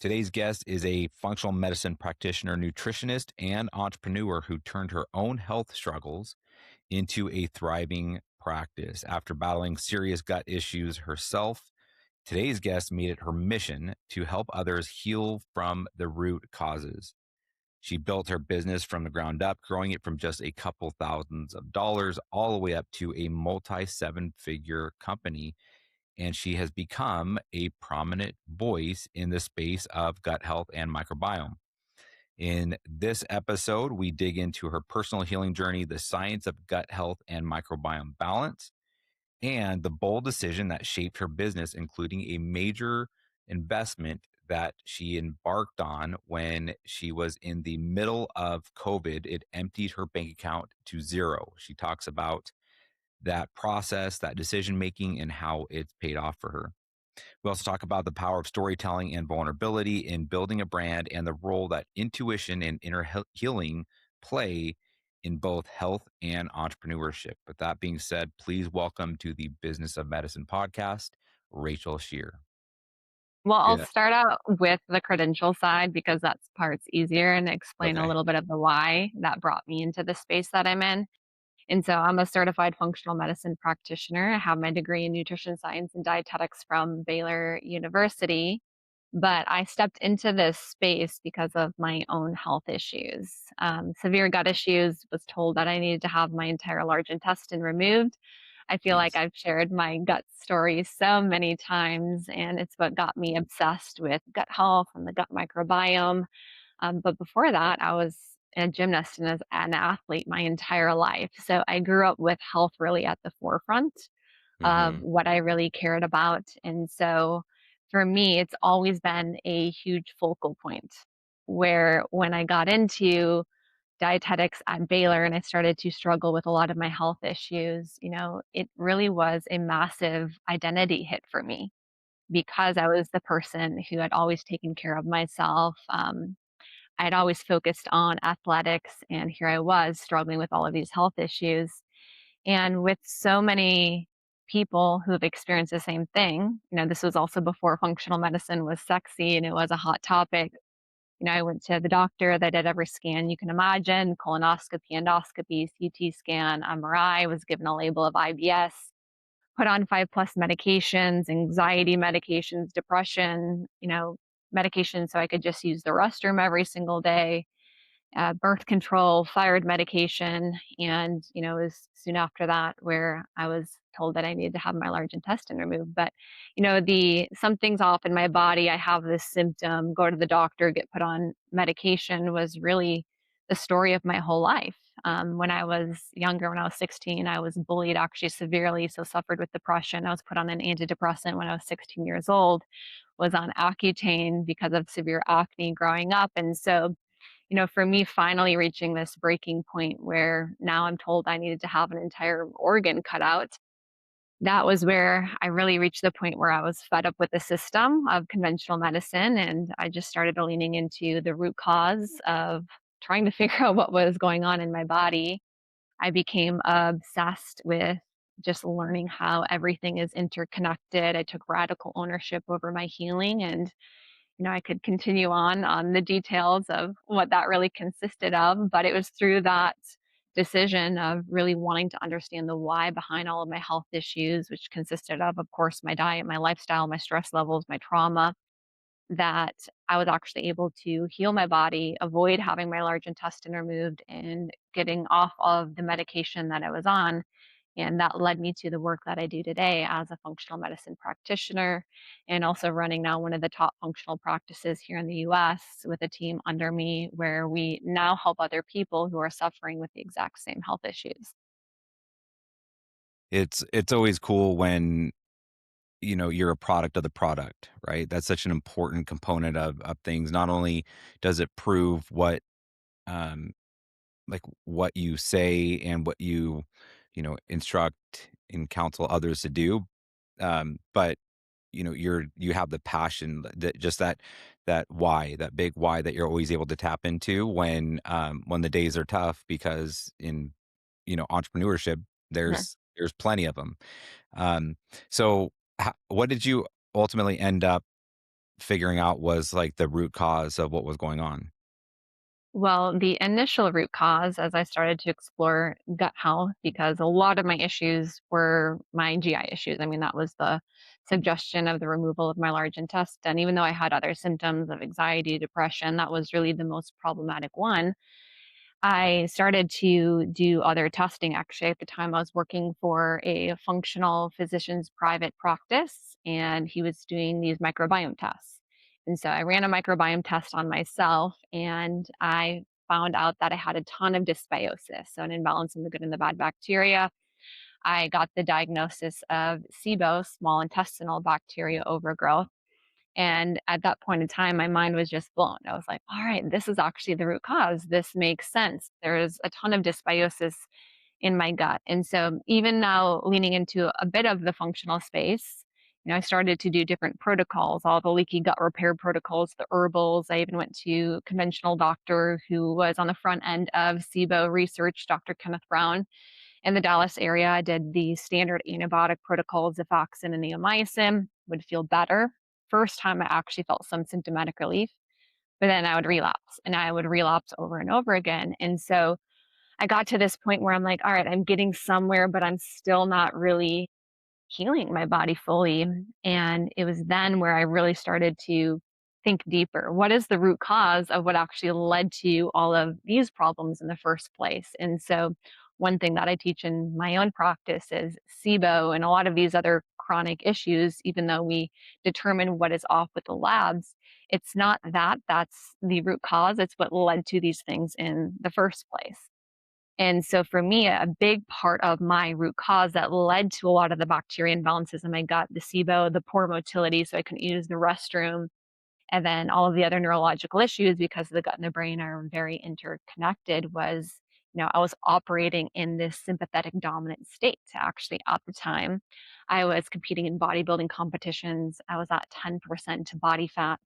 Today's guest is a functional medicine practitioner, nutritionist, and entrepreneur who turned her own health struggles into a thriving practice. After battling serious gut issues herself, today's guest made it her mission to help others heal from the root causes. She built her business from the ground up, growing it from just a couple thousands of dollars all the way up to a multi seven figure company, and she has become a prominent voice in the space of gut health and microbiome. In this episode, we dig into her personal healing journey, the science of gut health and microbiome balance, and the bold decision that shaped her business, including a major investment that she embarked on when she was in the middle of COVID. It emptied her bank account to zero. She talks about that process, that decision making, and how it's paid off for her. We also talk about the power of storytelling and vulnerability in building a brand and the role that intuition and inner healing play in both health and entrepreneurship. With that being said, please welcome to the Business of Medicine podcast, Rachel Scheer. Well, I'll Yeah. start out with the credential side because that's part's easier and explain a Okay. little bit of the why that brought me into the space that I'm in. And so I'm a certified functional medicine practitioner. I have my degree in nutrition science and dietetics from Baylor University. But I stepped into this space because of my own health issues. Severe gut issues, was told that I needed to have my entire large intestine removed. I feel like Jeez. I've shared my gut story so many times, and it's what got me obsessed with gut health and the gut microbiome. But before that, I was a gymnast and as an athlete my entire life. So I grew up with health really at the forefront of Hmm. what I really cared about. And so for me, it's always been a huge focal point where when I got into dietetics at Baylor and I started to struggle with a lot of my health issues, it really was a massive identity hit for me because I was the person who had always taken care of myself. I'd always focused on athletics, and here I was struggling with all of these health issues. And with so many people who have experienced the same thing, this was also before functional medicine was sexy and it was a hot topic. I went to the doctor. They did every scan you can imagine: colonoscopy, endoscopy, CT scan, MRI, was given a label of IBS, put on 5+ medications, anxiety medications, depression, medications so I could just use the restroom every single day, birth control, thyroid medication, and it was soon after that where I was told that I needed to have my large intestine removed. But the something's off in my body. I have this symptom. Go to the doctor, get put on medication was really the story of my whole life. When I was younger, when I was 16, I was bullied actually severely, so suffered with depression. I was put on an antidepressant when I was 16 years old. Was on Accutane because of severe acne growing up, and so for me, finally reaching this breaking point where now I'm told I needed to have an entire organ cut out, that was where I really reached the point where I was fed up with the system of conventional medicine. And I just started leaning into the root cause of trying to figure out what was going on in my body. I became obsessed with just learning how everything is interconnected. I took radical ownership over my healing, and I could continue on the details of what that really consisted of, but it was through that decision of really wanting to understand the why behind all of my health issues, which consisted of course, my diet, my lifestyle, my stress levels, my trauma, that I was actually able to heal my body, avoid having my large intestine removed, and getting off of the medication that I was on. And that led me to the work that I do today as a functional medicine practitioner and also running now one of the top functional practices here in the US with a team under me where we now help other people who are suffering with the exact same health issues. It's always cool when you're a product of the product, right? That's such an important component of things. Not only does it prove um what you say and what instruct and counsel others to do, but you have the passion, that just that why, that big why that you're always able to tap into when the days are tough, because in entrepreneurship, Mhm. there's plenty of them. um so what did you ultimately end up figuring out was like the root cause of what was going on? Well, the initial root cause, as I started to explore gut health, because a lot of my issues were my GI issues. I mean, that was the suggestion of the removal of my large intestine. Even though I had other symptoms of anxiety, depression, that was really the most problematic one. I started to do other testing. Actually, at the time, I was working for a functional physician's private practice, and he was doing these microbiome tests. And so I ran a microbiome test on myself, and I found out that I had a ton of dysbiosis, so an imbalance in the good and the bad bacteria. I got the diagnosis of SIBO, small intestinal bacteria overgrowth. And at that point in time, my mind was just blown. I was like, all right, this is actually the root cause. This makes sense. There's a ton of dysbiosis in my gut. And so, even now, leaning into a bit of the functional space, I started to do different protocols, all the leaky gut repair protocols, the herbals. I even went to conventional doctor who was on the front end of SIBO research, Dr. Kenneth Brown in the Dallas area. I did the standard antibiotic protocols, Zefoxin and neomycin, would feel better. First time I actually felt some symptomatic relief, but then I would relapse and I would relapse over and over again. And so I got to this point where I'm like, all right, I'm getting somewhere, but I'm still not really healing my body fully. And it was then where I really started to think deeper. What is the root cause of what actually led to all of these problems in the first place? And so, one thing that I teach in my own practice is SIBO and a lot of these other chronic issues, even though we determine what is off with the labs, it's not that that's the root cause, it's what led to these things in the first place. And so for me, a big part of my root cause that led to a lot of the bacteria imbalances in my gut, the SIBO, the poor motility, so I couldn't use the restroom, and then all of the other neurological issues because the gut and the brain are very interconnected was, I was operating in this sympathetic dominant state. Actually, at the time, I was competing in bodybuilding competitions. I was at 10% body fat.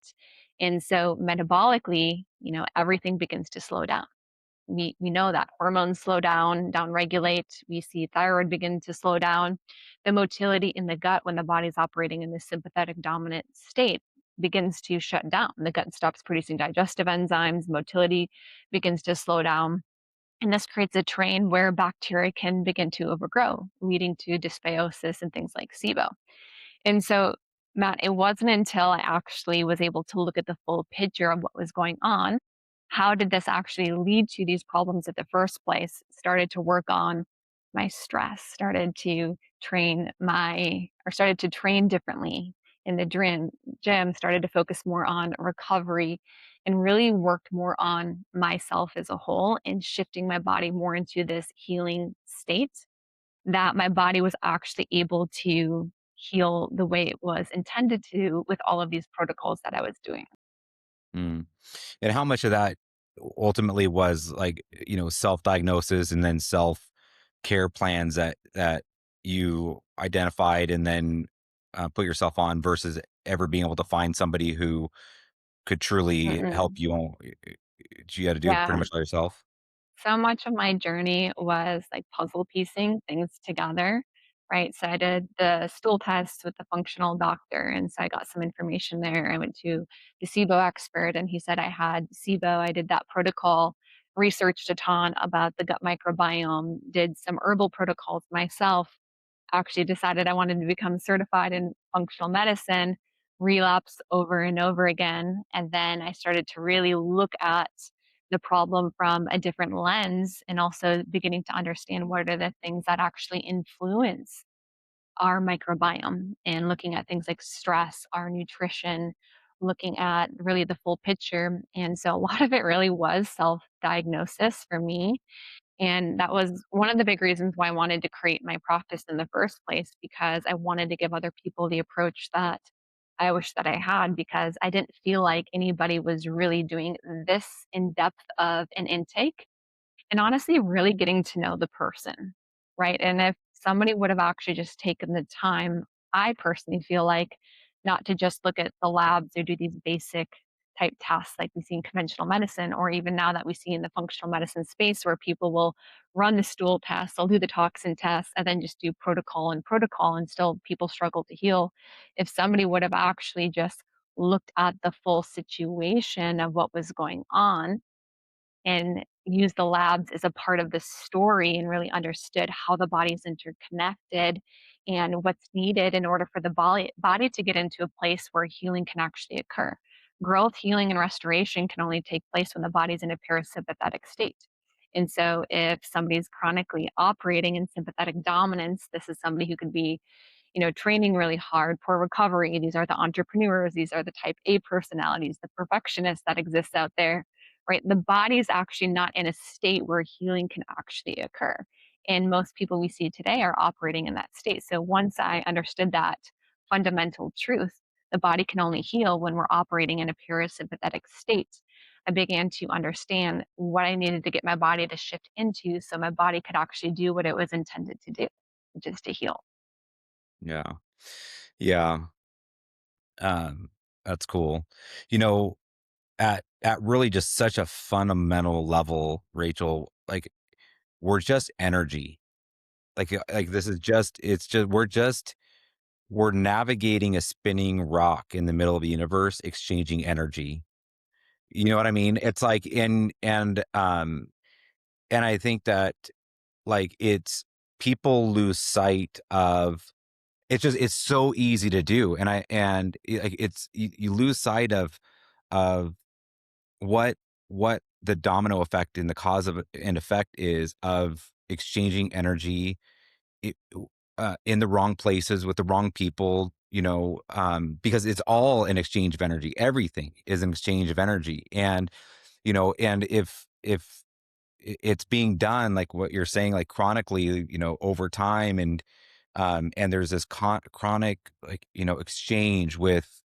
And so metabolically, everything begins to slow down. We know that hormones slow down, downregulate. We see thyroid begin to slow down. The motility in the gut when the body's operating in this sympathetic dominant state begins to shut down. The gut stops producing digestive enzymes, motility begins to slow down. And this creates a terrain where bacteria can begin to overgrow, leading to dysbiosis and things like SIBO. And so, Matt, it wasn't until I actually was able to look at the full picture of what was going on. How did this actually lead to these problems at the first place? Started to work on my stress, started to train differently in the gym, started to focus more on recovery and really worked more on myself as a whole and shifting my body more into this healing state that my body was actually able to heal the way it was intended to with all of these protocols that I was doing. Mm. And how much of that ultimately was like, self-diagnosis and then self-care plans that you identified and then put yourself on versus ever being able to find somebody who could truly help Mm-mm. you? You had to do it pretty Yeah. much by yourself? So much of my journey was like puzzle piecing things together, right? So I did the stool test with the functional doctor, and so I got some information there. I went to the SIBO expert, and he said I had SIBO. I did that protocol, researched a ton about the gut microbiome, did some herbal protocols myself, actually decided I wanted to become certified in functional medicine, relapsed over and over again. And then I started to really look at the problem from a different lens and also beginning to understand what are the things that actually influence our microbiome and looking at things like stress, our nutrition, looking at really the full picture. And so a lot of it really was self diagnosis for me, and that was one of the big reasons why I wanted to create my practice in the first place, because I wanted to give other people the approach that I wish that I had, because I didn't feel like anybody was really doing this in depth of an intake and honestly really getting to know the person, right? And if somebody would have actually just taken the time, I personally feel like not to just look at the labs or do these basic type tests like we see in conventional medicine, or even now that we see in the functional medicine space where people will run the stool test, they'll do the toxin test, and then just do protocol and protocol, and still people struggle to heal. If somebody would have actually just looked at the full situation of what was going on and used the labs as a part of the story and really understood how the body's interconnected and what's needed in order for the body to get into a place where healing can actually occur. Growth, healing, and restoration can only take place when the body's in a parasympathetic state. And so, if somebody's chronically operating in sympathetic dominance, this is somebody who could be training really hard, poor recovery. These are the entrepreneurs. These are the type A personalities, the perfectionists that exist out there, right? The body's actually not in a state where healing can actually occur. And most people we see today are operating in that state. So once I understood that fundamental truth, the body can only heal when we're operating in a parasympathetic state. I began to understand what I needed to get my body to shift into so my body could actually do what it was intended to do, which is to heal. Yeah. Yeah. Um, that's cool. You know, at really just such a fundamental level, Rachel, like we're just energy. Like this is just it's just we're navigating a spinning rock in the middle of the universe, exchanging energy. You know what I mean? It's like and I think that like it's people lose sight of it's so easy to do. Like it's you lose sight of what the domino effect and the cause of and effect is of exchanging energy it, in the wrong places with the wrong people, because it's all an exchange of energy. Everything is an exchange of energy. And if it's being done like what you're saying, like chronically, over time, and there's this chronic, like, exchange with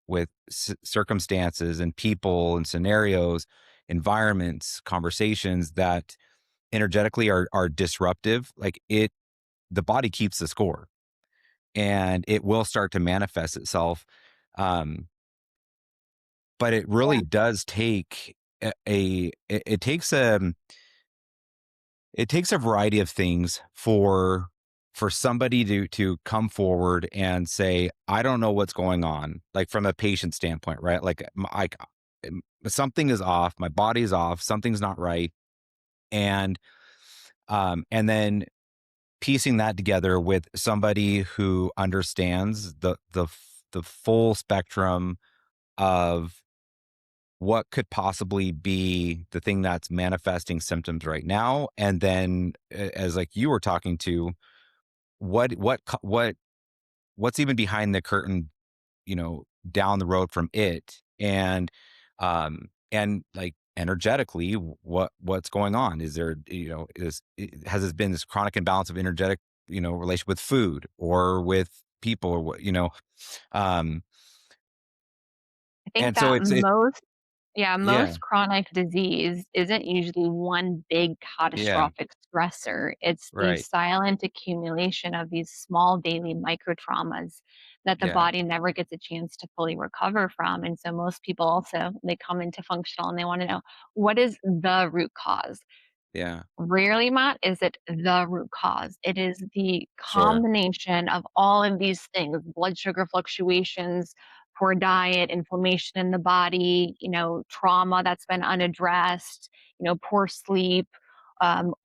circumstances and people and scenarios, environments, conversations that energetically are disruptive, like the body keeps the score, and it will start to manifest itself. Um, but it Yeah. really does take it takes a variety of things for somebody to come forward and say, I don't know what's going on, like from a patient standpoint, right? Like something is off, my body's off, something's not right. And then piecing that together with somebody who understands the full spectrum of what could possibly be the thing that's manifesting symptoms right now, and then as like you were talking to, what's even behind the curtain, down the road from it, and like energetically, what's going on? Is there, has this been this chronic imbalance of energetic, relation with food or with people, or what, um, I think and so that it's yeah, most chronic disease isn't usually one big yeah, catastrophic stressor. It's the right, silent accumulation of these small daily micro traumas that the yeah, body never gets a chance to fully recover from. And so most people also they come into functional and they want to know what is the root cause. yeah, Rarely, Matt, is it the root cause. It is the sure, combination of all of these things, blood sugar fluctuations, poor diet, inflammation in the body, trauma that's been unaddressed, poor sleep,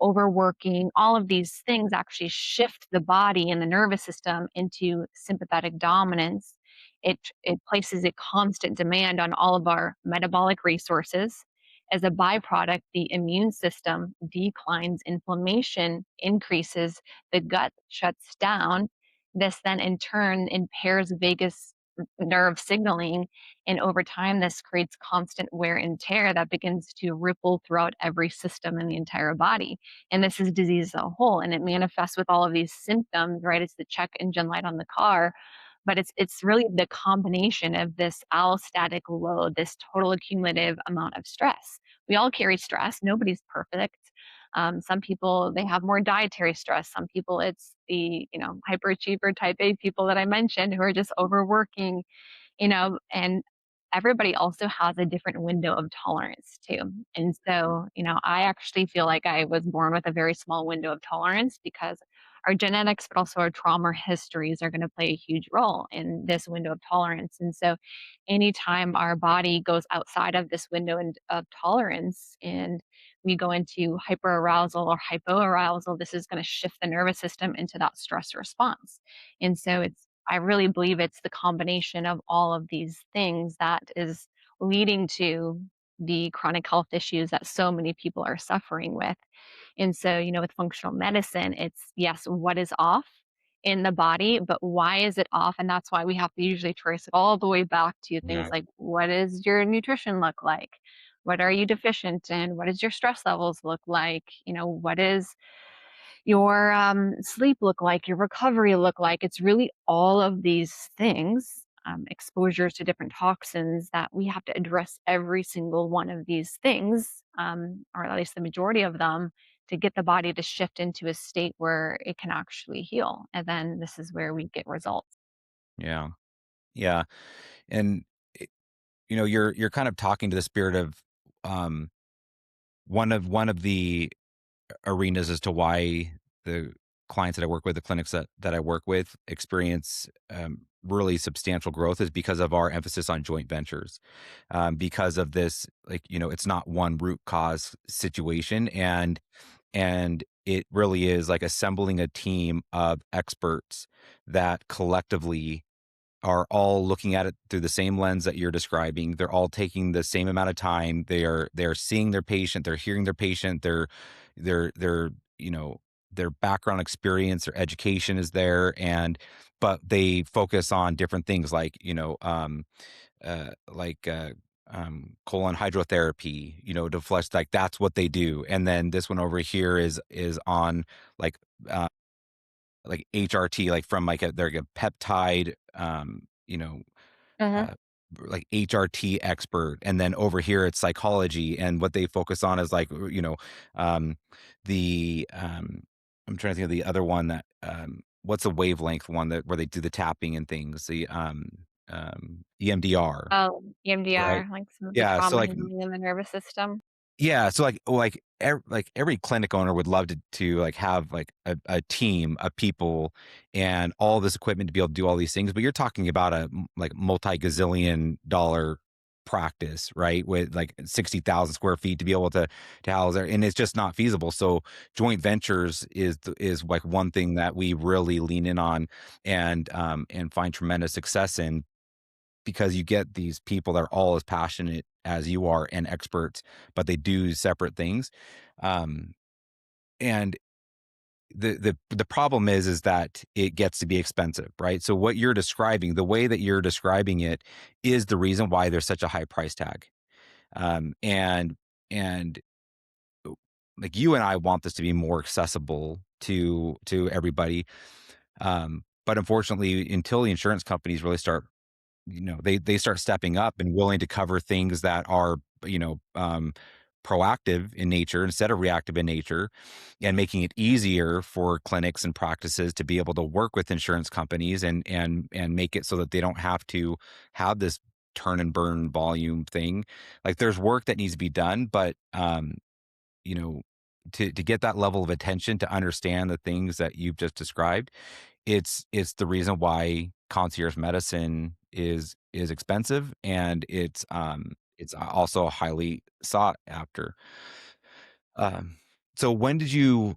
overworking. All of these things actually shift the body and the nervous system into sympathetic dominance. It places a constant demand on all of our metabolic resources. As a byproduct, the immune system declines, inflammation increases, the gut shuts down. This then in turn impairs vagus nerve signaling. And over time, this creates constant wear and tear that begins to ripple throughout every system in the entire body. And this is disease as a whole. And it manifests with all of these symptoms, right? It's the check engine light on the car, but it's really the combination of this allostatic load, this total accumulative amount of stress. We all carry stress. Nobody's perfect. Some people they have more dietary stress. Some people it's the hyperachiever type A people that I mentioned who are just overworking. And everybody also has a different window of tolerance too. And so I actually feel like I was born with a very small window of tolerance because our genetics, but also our trauma histories are going to play a huge role in this window of tolerance. And so, anytime our body goes outside of this window of tolerance and we go into hyperarousal or hypoarousal, this is going to shift the nervous system into that stress response. And so, I really believe it's the combination of all of these things that is leading to the chronic health issues that so many people are suffering with. And so, with functional medicine, it's yes, what is off in the body, but why is it off? And that's why we have to usually trace it all the way back to things Yeah. like what does your nutrition look like? What are you deficient in? What does your stress levels look like? What is your sleep look like, your recovery look like? It's really all of these things, exposures to different toxins that we have to address every single one of these things, or at least the majority of them, to get the body to shift into a state where it can actually heal. And then this is where we get results. Yeah. Yeah. And it- you're kind of talking to the spirit of um one of the arenas as to why the clients that I work with, the clinics that I work with experience really substantial growth is because of our emphasis on joint ventures. Because of this, like, it's not one root cause situation, and it really is like assembling a team of experts that collectively are all looking at it through the same lens that you're describing. They're all taking the same amount of time. They're seeing their patient, they're hearing their patient, they're their background experience, their education is there, but they focus on different things like, like colon hydrotherapy, to flush, like that's what they do. And then this one over here is on like uh, like HRT, like from like they're like a peptide, Uh-huh. uh, like HRT expert, and then over here it's psychology, and what they focus on is like um, the I'm trying to think of the other one that what's the wavelength one that where they do the tapping and things, the EMDR, Oh, right? EMDR, like some of the Yeah, so trauma like healing in the nervous system. yeah, so like every clinic owner would love to like have like a team of people and all this equipment to be able to do all these things, but you're talking about like multi-gazillion dollar practice, right? With like 60,000 square feet to be able to house there, and it's just not feasible. So joint ventures is like one thing that we really lean in on and find tremendous success in, because you get these people that are all as passionate as you are and experts, but they do separate things. Um, and the problem is that it gets to be expensive, right? So what you're describing, the way that you're describing it, is the reason why there's such a high price tag. And like you and I want this to be more accessible to everybody. But unfortunately, until the insurance companies really start, they start stepping up and willing to cover things that are, you know, um, proactive in nature instead of reactive in nature, and making it easier for clinics and practices to be able to work with insurance companies and make it so that they don't have to have this turn and burn volume thing. Like there's work that needs to be done, but you know, to get that level of attention to understand the things that you've just described, it's the reason why concierge medicine is expensive, and it's also highly sought after. Um, so when did you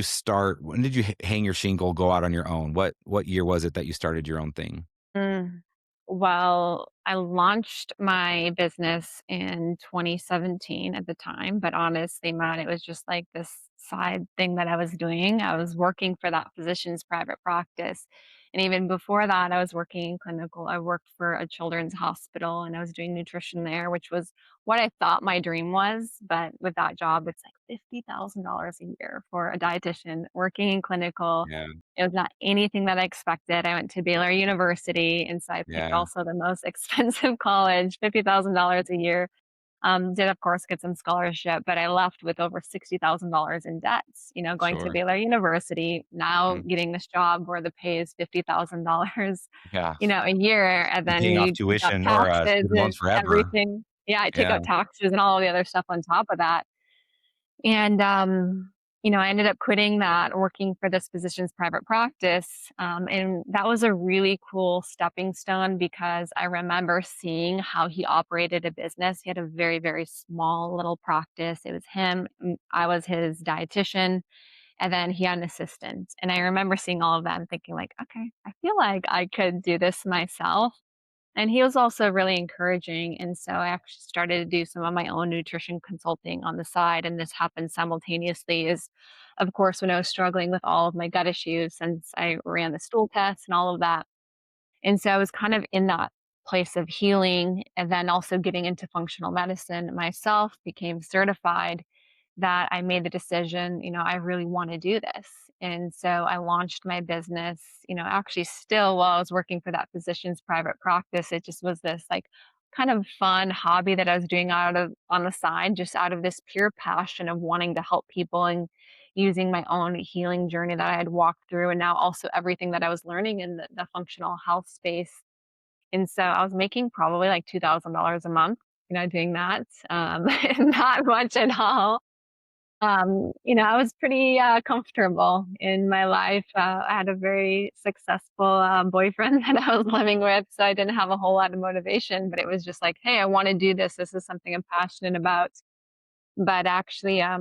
start? When did you hang your shingle, go out on your own? What year was it that you started your own thing? Mm. Well, I launched my business in 2017 at the time, but honestly, man, it was just like this side thing that I was doing. I was working for that physician's private practice. And even before that, I was working in clinical. I worked for a children's hospital and I was doing nutrition there, which was what I thought my dream was. But with that job, it's like $50,000 a year for a dietitian working in clinical. Yeah, It was not anything that I expected. I went to Baylor University, and so I picked yeah, also the most expensive college, $50,000 a year. Did of course get some scholarship, but I left with over $60,000 in debts, going to sure. Baylor University, now Mm, getting this job where the pay is $50,000, yeah, a year, and and then paying off you take out tuition or taxes student and loans forever. everything. Yeah, I take Yeah, out taxes and all the other stuff on top of that. And, I ended up quitting that, working for this physician's private practice, and that was a really cool stepping stone because I remember seeing how he operated a business. He had a very, very small little practice. It was him, I was his dietitian, and then he had an assistant. And I remember seeing all of that and thinking like, "Okay, I feel like I could do this myself." And he was also really encouraging, and so I actually started to do some of my own nutrition consulting on the side, and this happened simultaneously as, of course, when I was struggling with all of my gut issues since I ran the stool test and all of that. And so I was kind of in that place of healing and then also getting into functional medicine myself, became certified, that I made the decision, I really want to do this. And so I launched my business, actually still while I was working for that physician's private practice. It just was this like kind of fun hobby that I was doing out of on the side, just out of this pure passion of wanting to help people and using my own healing journey that I had walked through, and now also everything that I was learning in the functional health space. And so I was making probably like $2,000 a month, doing that, not much at all. I was pretty comfortable in my life. I had a very successful boyfriend that I was living with, so I didn't have a whole lot of motivation, but it was just like, hey, I want to do this. This is something I'm passionate about. But actually, I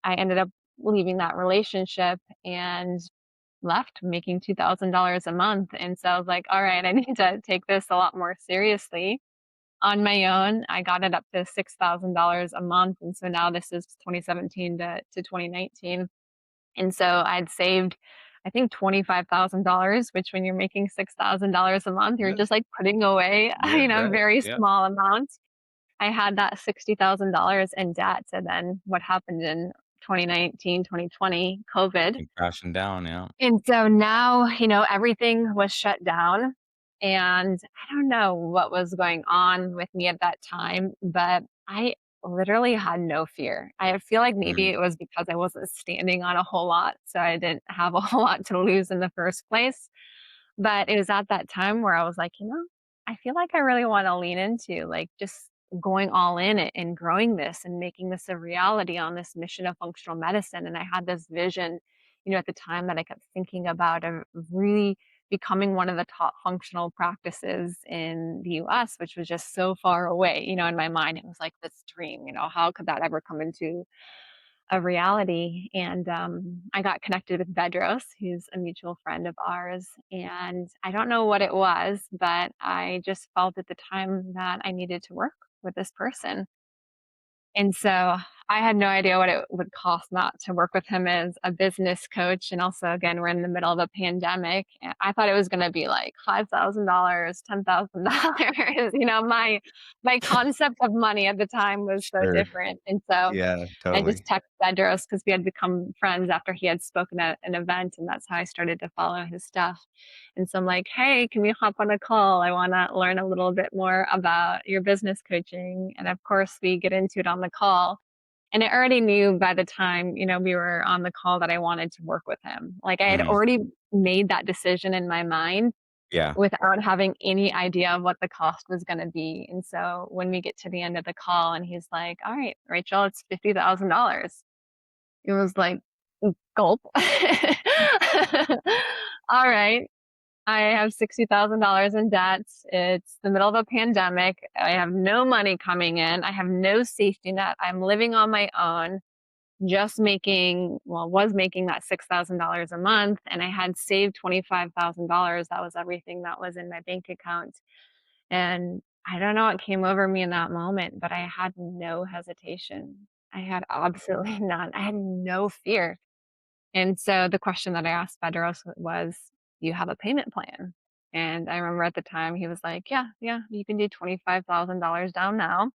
ended up leaving that relationship and left making $2,000 a month. And so I was like, all right, I need to take this a lot more seriously on my own. I got it up to $6,000 a month. And so now this is 2017 to 2019. And so I'd saved, I think, $25,000, which when you're making $6,000 a month, you're Yeah, just like putting away, yeah, a right. very Yeah. small amount. I had that $60,000 in debt. And then what happened in 2019, 2020, COVID. Came crashing down, yeah. And so now, everything was shut down. And I don't know what was going on with me at that time, but I literally had no fear. I feel like maybe Mm, it was because I wasn't standing on a whole lot. So I didn't have a whole lot to lose in the first place. But it was at that time where I was like, I feel like I really want to lean into like just going all in it and growing this and making this a reality on this mission of functional medicine. And I had this vision, at the time that I kept thinking about of really becoming one of the top functional practices in the US, which was just so far away, in my mind. It was like this dream, how could that ever come into a reality. And I got connected with Bedros, who's a mutual friend of ours. And I don't know what it was, but I just felt at the time that I needed to work with this person. And so I had no idea what it would cost not to work with him as a business coach. And also, again, we're in the middle of a pandemic. I thought it was going to be like $5,000, $10,000. My concept of money at the time was so sure. different. And so Yeah, I just totally. texted Bedros because we had become friends after he had spoken at an event, and that's how I started to follow his stuff. And so I'm like, hey, can we hop on a call? I want to learn a little bit more about your business coaching. And of course, we get into it on the call. And I already knew by the time, we were on the call that I wanted to work with him. Like I had Mhm. already made that decision in my mind Yeah. without having any idea of what the cost was going to be. And so when we get to the end of the call and he's like, all right, Rachel, it's $50,000. It was like, gulp. All right. I have $60,000 in debt. It's the middle of a pandemic. I have no money coming in. I have no safety net. I'm living on my own, just was making that $6,000 a month. And I had saved $25,000. That was everything that was in my bank account. And I don't know what came over me in that moment, but I had no hesitation. I had absolutely none. I had no fear. And so the question that I asked Bedros was, "Do you have a payment plan?" And I remember at the time he was like, "Yeah, yeah, you can do $25,000 down now,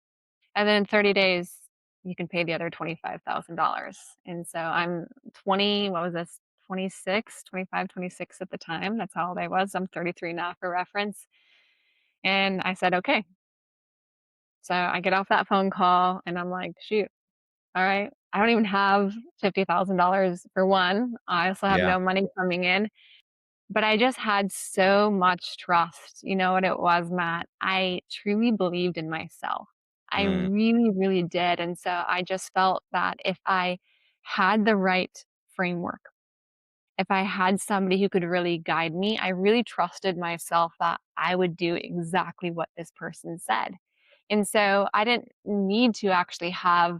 and then in 30 days you can pay the other $25,000." And so I'm 20, what was this? 26, 25, 26 at the time. That's how old I was. I'm 33 now for reference. And I said, "Okay." So I get off that phone call and I'm like, "Shoot, all right. I don't even have $50,000 for one. I also have Yeah. no money coming in." But I just had so much trust. You know what it was, Matt? I truly believed in myself. I Mm, really, really did. And so I just felt that if I had the right framework, if I had somebody who could really guide me, I really trusted myself that I would do exactly what this person said. And so I didn't need to actually have,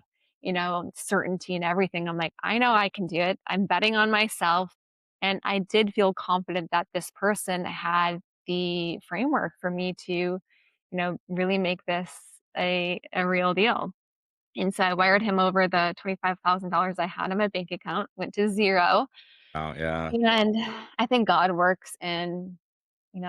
certainty in everything. I'm like, I know I can do it. I'm betting on myself. And I did feel confident that this person had the framework for me to, really make this a real deal. And so I wired him over the $25,000 I had in my bank account, went to zero. Oh, yeah. And I think God works in,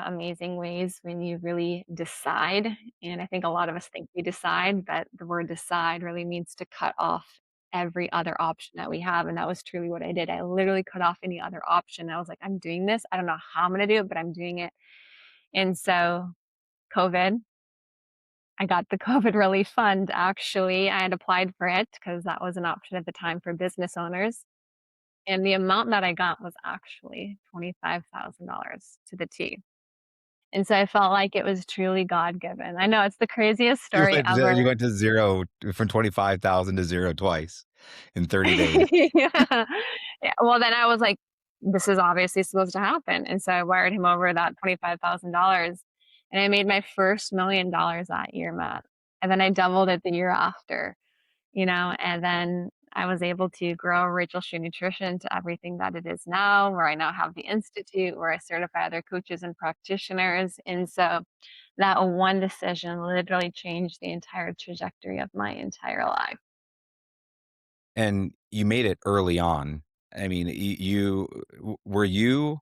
amazing ways when you really decide. And I think a lot of us think we decide, but the word decide really means to cut off every other option that we have. And that was truly what I did. I literally cut off any other option. I was like, I'm doing this. I don't know how I'm going to do it, but I'm doing it. And so, COVID, I got the COVID relief fund actually. I had applied for it because that was an option at the time for business owners. And the amount that I got was actually $25,000 to the T. And so I felt like it was truly God given. I know it's the craziest story ever. You went to 0 from 25,000 to 0 twice in 30 days. Yeah. Yeah, well, then I was like, "This is obviously supposed to happen." And so I wired him over that $25,000, and I made my first $1,000,000 that year, Matt. And then I doubled it the year after. And then I was able to grow Rachel Scheer Nutrition to everything that it is now, where I now have the institute, where I certify other coaches and practitioners. And so that one decision literally changed the entire trajectory of my entire life. And you made it early on. I mean, were you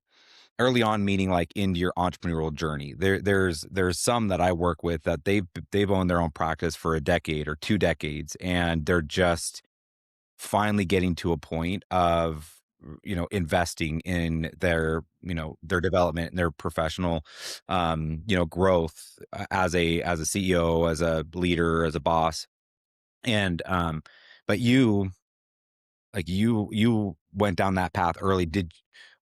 early on, meaning like into your entrepreneurial journey? There's some that I work with that they've owned their own practice for a decade or 2 decades, and they're just finally getting to a point of, investing in their development and their professional, growth as a CEO, as a leader, as a boss. And, but you went down that path early.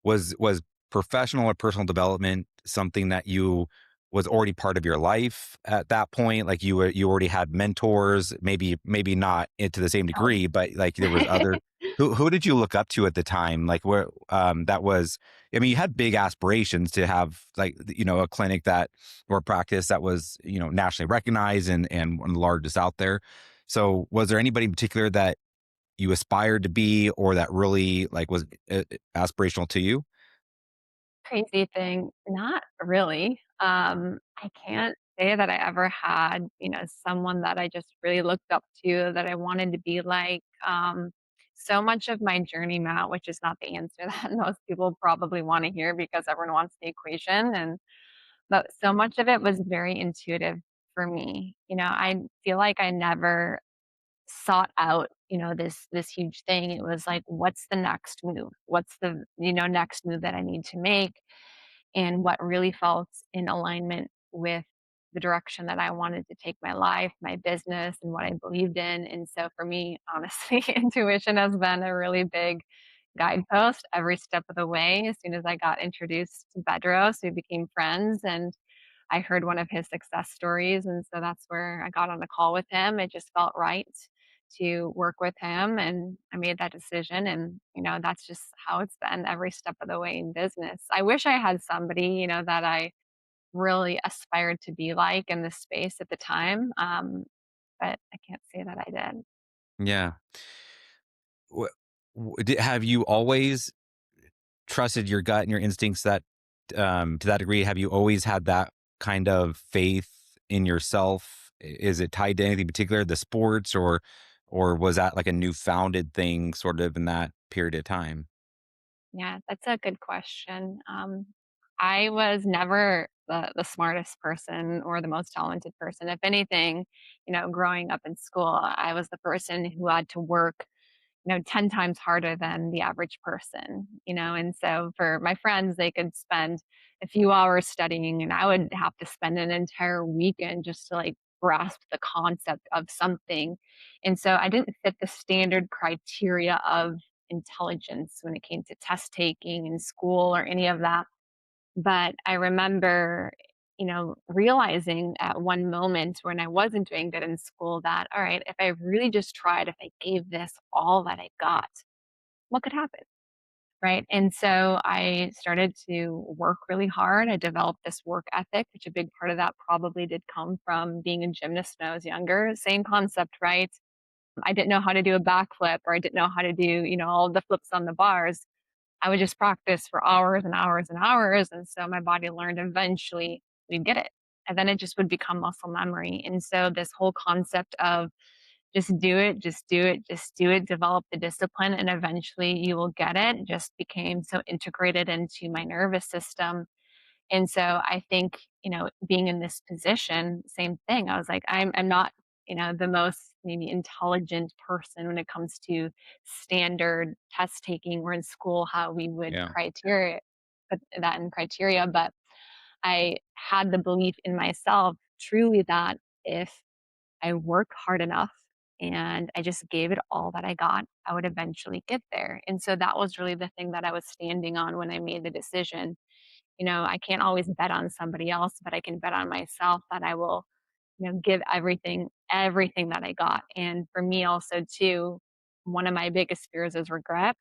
Was professional or personal development something that you was already part of your life at that point? Like you already had mentors, maybe not to the same Oh. degree, but like there was other. Who did you look up to at the time? Like where that was. I mean, you had big aspirations to have like a clinic that or a practice that was nationally recognized and one of the largest out there. So was there anybody in particular that you aspired to be or that really, like, was, aspirational to you? Crazy thing, not really. I can't say that I ever had, someone that I just really looked up to that I wanted to be like. So much of my journey, Matt, which is not the answer that most people probably want to hear because everyone wants the equation, but so much of it was very intuitive for me. I feel like I never sought out, this huge thing. It was like, what's the next move? What's the, next move that I need to make? And what really felt in alignment with the direction that I wanted to take my life, my business, and what I believed in. And so for me, honestly, intuition has been a really big guidepost every step of the way. As soon as I got introduced to Bedros, we became friends, and I heard one of his success stories. And so that's where I got on a call with him. It just felt right to work with him, and I made that decision. And, that's just how it's been every step of the way in business. I wish I had somebody, that I really aspired to be like in this space at the time. But I can't say that I did. Yeah. Wha have you always trusted your gut and your instincts that, to that degree? Have you always had that kind of faith in yourself? Is it tied to anything particular, the sports, or was that like a new founded thing sort of in that period of time? Yeah, that's a good question. I was never the smartest person or the most talented person. If anything, growing up in school, I was the person who had to work 10 times harder than the average person, and so for my friends, they could spend a few hours studying, and I would have to spend an entire weekend just to like grasp the concept of something. And so I didn't fit the standard criteria of intelligence when it came to test taking in school or any of that. But I remember, realizing at one moment when I wasn't doing good in school that, all right, if I really just tried, if I gave this all that I got, what could happen? Right. And so I started to work really hard. I developed this work ethic, which a big part of that probably did come from being a gymnast when I was younger. Same concept, right? I didn't know how to do a backflip or I didn't know how to do, all the flips on the bars. I would just practice for hours and hours and hours. And so my body learned eventually we'd get it. And then it just would become muscle memory. And so this whole concept of just do it, just do it, just do it, develop the discipline, and eventually you will get it just became so integrated into my nervous system. And so I think, being in this position, same thing. I was like, I'm not, the most maybe intelligent person when it comes to standard test taking or in school, how we would Yeah. put that in criteria. But I had the belief in myself truly that if I work hard enough and I just gave it all that I got, I would eventually get there. And so that was really the thing that I was standing on when I made the decision. I can't always bet on somebody else, but I can bet on myself that I will, give everything that I got. And for me also too, one of my biggest fears is regret.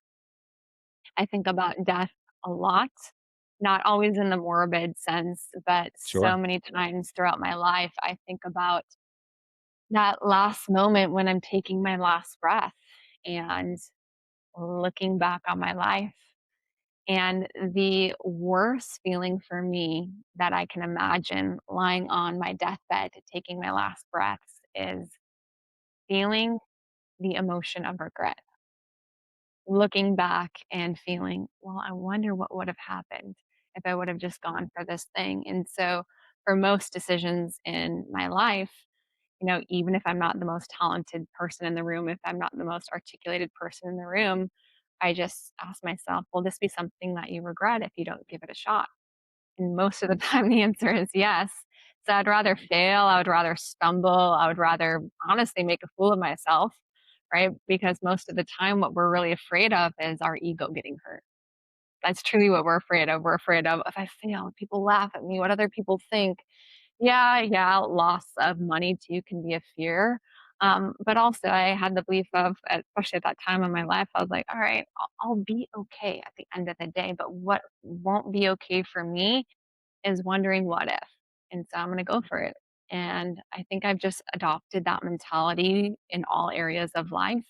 I think about death a lot, not always in the morbid sense, but so Sure. many times throughout my life, I think about that last moment when I'm taking my last breath and looking back on my life. And the worst feeling for me that I can imagine lying on my deathbed, taking my last breaths, is feeling the emotion of regret. Looking back and feeling, well, I wonder what would have happened if I would have just gone for this thing. And so, for most decisions in my life, even if I'm not the most talented person in the room, if I'm not the most articulated person in the room, I just ask myself, will this be something that you regret if you don't give it a shot? And most of the time, the answer is yes. So I'd rather fail. I would rather stumble. I would rather honestly make a fool of myself, right? Because most of the time, what we're really afraid of is our ego getting hurt. That's truly what we're afraid of. We're afraid of if I fail, people laugh at me, what other people think. Yeah, yeah, loss of money too can be a fear. But also, I had the belief of, especially at that time in my life, I was like, all right, I'll be okay at the end of the day. But what won't be okay for me is wondering what if. And so I'm going to go for it. And I think I've just adopted that mentality in all areas of life.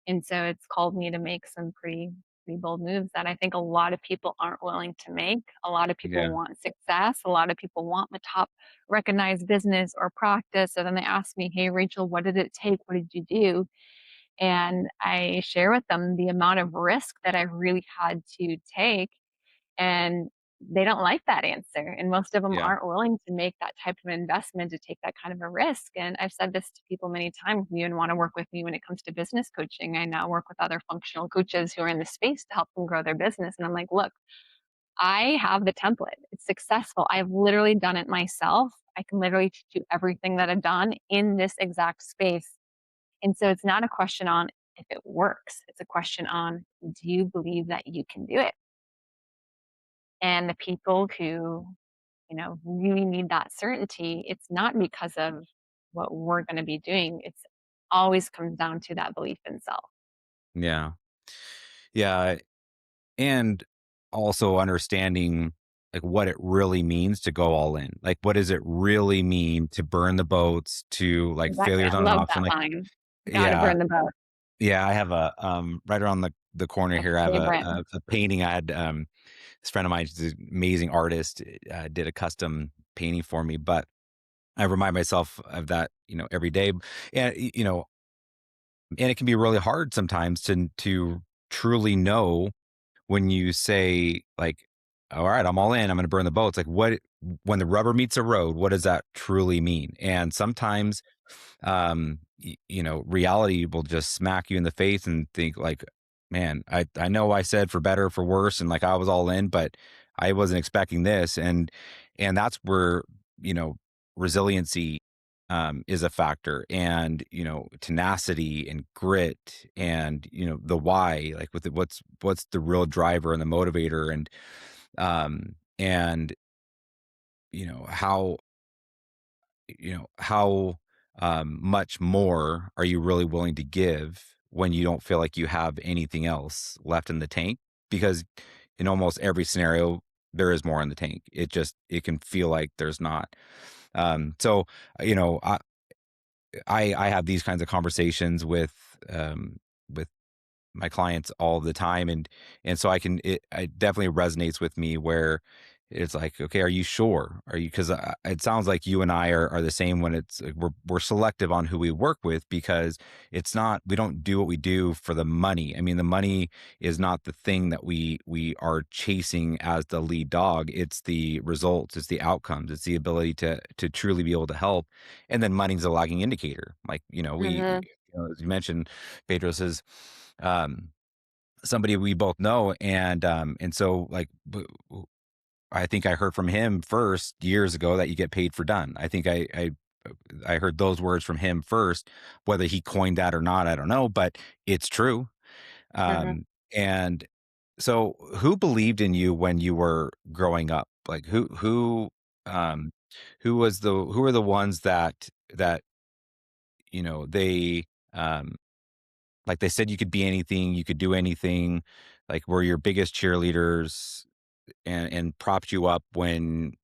And so it's called me to make some pretty bold moves that I think a lot of people aren't willing to make. A lot of people Yeah. want success. A lot of people want the top recognized business or practice. So then they ask me, "Hey, Rachel, what did it take? What did you do?" And I share with them the amount of risk that I really had to take, and they don't like that answer, and most of them Yeah. aren't willing to make that type of investment to take that kind of a risk. And I've said this to people many times, "You even wanna work with me when it comes to business coaching." I now work with other functional coaches who are in the space to help them grow their business, and I'm like, "Look, I have the template. It's successful. I've literally done it myself. I can literally teach you everything that I've done in this exact space." And so it's not a question on if it works, it's a question on, do you believe that you can do it? And the people who, really need that certainty, it's not because of what we're going to be doing. It's always comes down to that belief in self. Yeah. Yeah. And also understanding like what it really means to go all in. Like, what does it really mean to burn the boats, to like Exactly. failure's I not an love option? that Like, line. Got to yeah. burn the boat. Yeah. I have a, right around the corner My here, I have favorite. a painting. I had, this friend of mine, she's an amazing artist, did a custom painting for me, but I remind myself of that, every day. And, and it can be really hard sometimes to truly know when you say like, all right, I'm all in, I'm going to burn the boats. Like what, when the rubber meets the road, what does that truly mean? And sometimes, reality will just smack you in the face and think like, man, I know I said for better, for worse. And like, I was all in, but I wasn't expecting this. And that's where, you know, resiliency, is a factor, and tenacity and grit, and the why, like with it, what's the real driver and the motivator, and how much more are you really willing to give when you don't feel like you have anything else left in the tank, because in almost every scenario there is more in the tank. It can feel like there's not. So you know, I have these kinds of conversations with my clients all the time, and so it definitely resonates with me where it's like, okay, are you sure? Are you, because it sounds like you and I are the same when it's like we're selective on who we work with, because it's not, we don't do what we do for the money. I mean, the money is not the thing that we are chasing as the lead dog. It's the results, it's the outcomes, it's the ability to truly be able to help. And then money's a lagging indicator. Like, Mhm. as you mentioned, Pedro says, um, somebody we both know, and so like I think I heard from him first years ago that you get paid for done. I think I heard those words from him first. Whether he coined that or not, I don't know, but it's true. Mhm. Um, and so, who believed in you when you were growing up? Like um, who were the ones that they like they said you could be anything, you could do anything, like were your biggest cheerleaders and propped you up when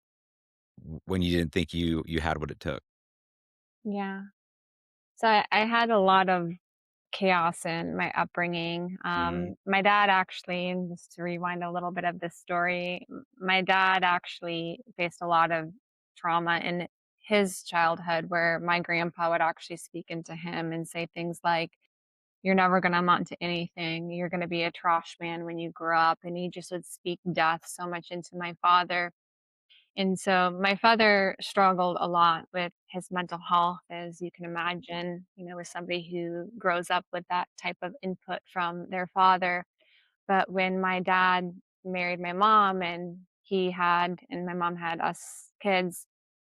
you didn't think you had what it took. Yeah. So I had a lot of chaos in my upbringing. Mm, My dad actually, and just to rewind a little bit of this story, my dad actually faced a lot of trauma in his childhood where my grandpa would actually speak into him and say things like, "You're never going to amount to anything. You're going to be a trash man when you grow up." And he just would speak death so much into my father. And so my father struggled a lot with his mental health, as you can imagine, with somebody who grows up with that type of input from their father. But when my dad married my mom and my mom had us kids,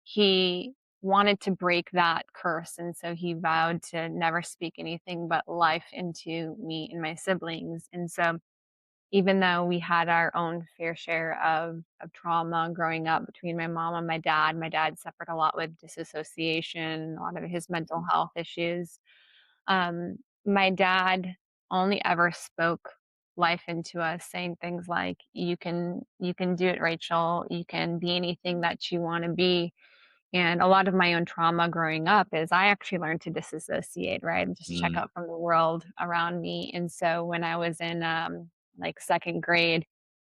he wanted to break that curse. And so he vowed to never speak anything but life into me and my siblings. And so even though we had our own fair share of trauma growing up between my mom and my dad suffered a lot with disassociation, a lot of his mental health issues. My dad only ever spoke life into us, saying things like, "You can do it, Rachel. You can be anything that you want to be." And a lot of my own trauma growing up is I actually learned to disassociate, right? And just check mm, out from the world around me. And so when I was in like second grade,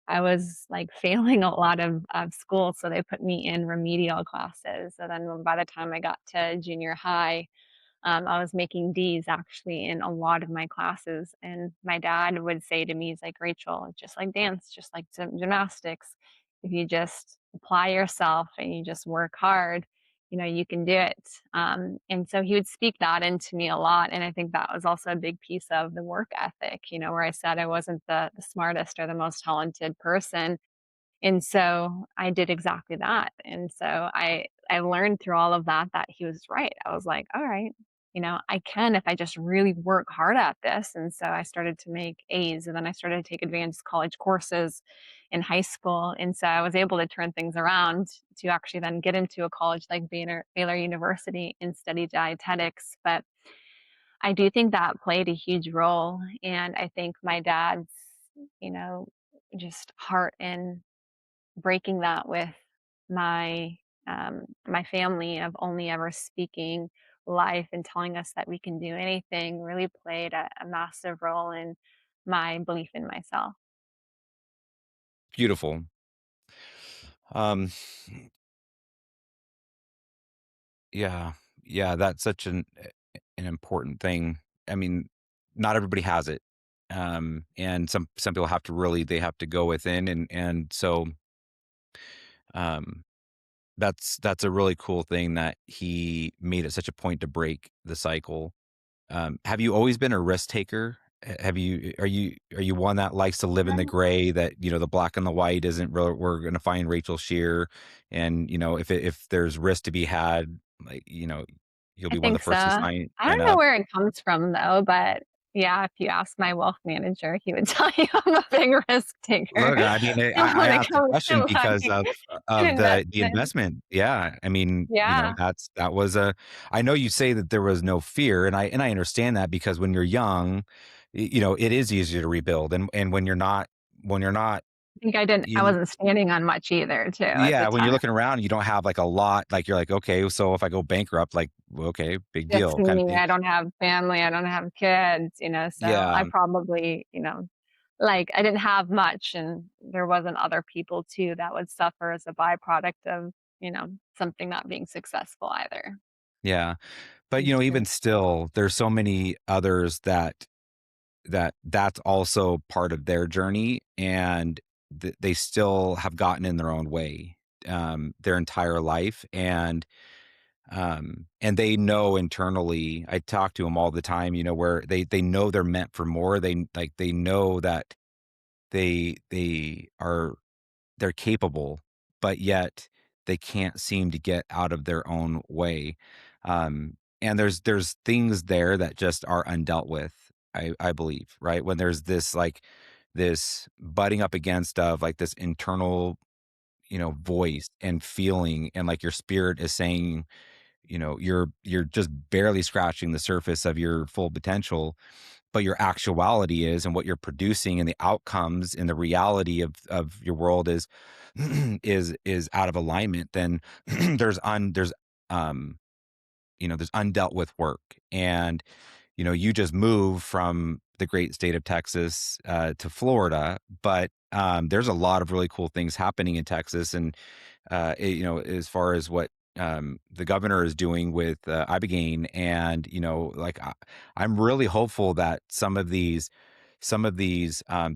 I was like failing a lot of school. So they put me in remedial classes. So then by the time I got to junior high, I was making D's actually in a lot of my classes. And my dad would say to me, he's like, "Rachel, just like dance, just like gymnastics, if you just apply yourself and you just work hard, you can do it." And so he would speak that into me a lot. And I think that was also a big piece of the work ethic, where I said I wasn't the smartest or the most talented person, and so I did exactly that. And so I learned through all of that that he was right. I was like, "All right, I can if I just really work hard at this." And so I started to make A's, and then I started to take advanced college courses in high school. And so I was able to turn things around to actually then get into a college like Baylor University and study dietetics. But I do think that played a huge role. And I think my dad's, you know, just heart in breaking that with my family of only ever speaking life and telling us that we can do anything really played a massive role in my belief in myself. beautiful. Um, yeah, yeah, that's such an important thing. I mean, not everybody has it, and some people have to really they have to go within, and so um, that's a really cool thing that he made it such a point to break the cycle. Have you always been a risk taker? Have you are you one that likes to live in the gray, that, the black and the white isn't real, we're gonna find Rachel Scheer, and, if there's risk to be had, like, you'll I be one of think the so. first to I sign don't know up? where it comes from though, but Yeah, if you ask my wealth manager, he would tell you I'm a big risk taker Look, I mean, when I it asked the comes question to, because like, of the investment. investment. Yeah, I mean, Yeah, that was a. I know you say that there was no fear, and I understand that because when you're young, it is easier to rebuild, and when you're not, I think I you wasn't standing on much either too at the yeah, when you're time. looking around, you don't have like a lot. Like you're like, okay, so if I go bankrupt, like, well, okay, big Just deal, kind of me, thing. I don't have family, I don't have kids, so I Yeah, probably, like, I didn't have much, and there wasn't other people too that would suffer as a byproduct of, something not being successful either. yeah, but even Mhm. still, there's so many others that's also part of their journey, and they still have gotten in their own way their entire life, and they know internally. I talk to them all the time, where they know they're meant for more. They know that they are they're capable, but yet they can't seem to get out of their own way. And there's things there that just are undealt with. I believe, right? When there's this butting up against of like this internal, voice and feeling, and like your spirit is saying, you're just barely scratching the surface of your full potential, but your actuality is, and what you're producing and the outcomes and the reality of your world is is out of alignment. Then um there's undealt with work. And you just move from the great state of Texas to Florida, but there's a lot of really cool things happening in Texas. And as far as what the governor is doing with ibogaine, and like I'm really hopeful that some of these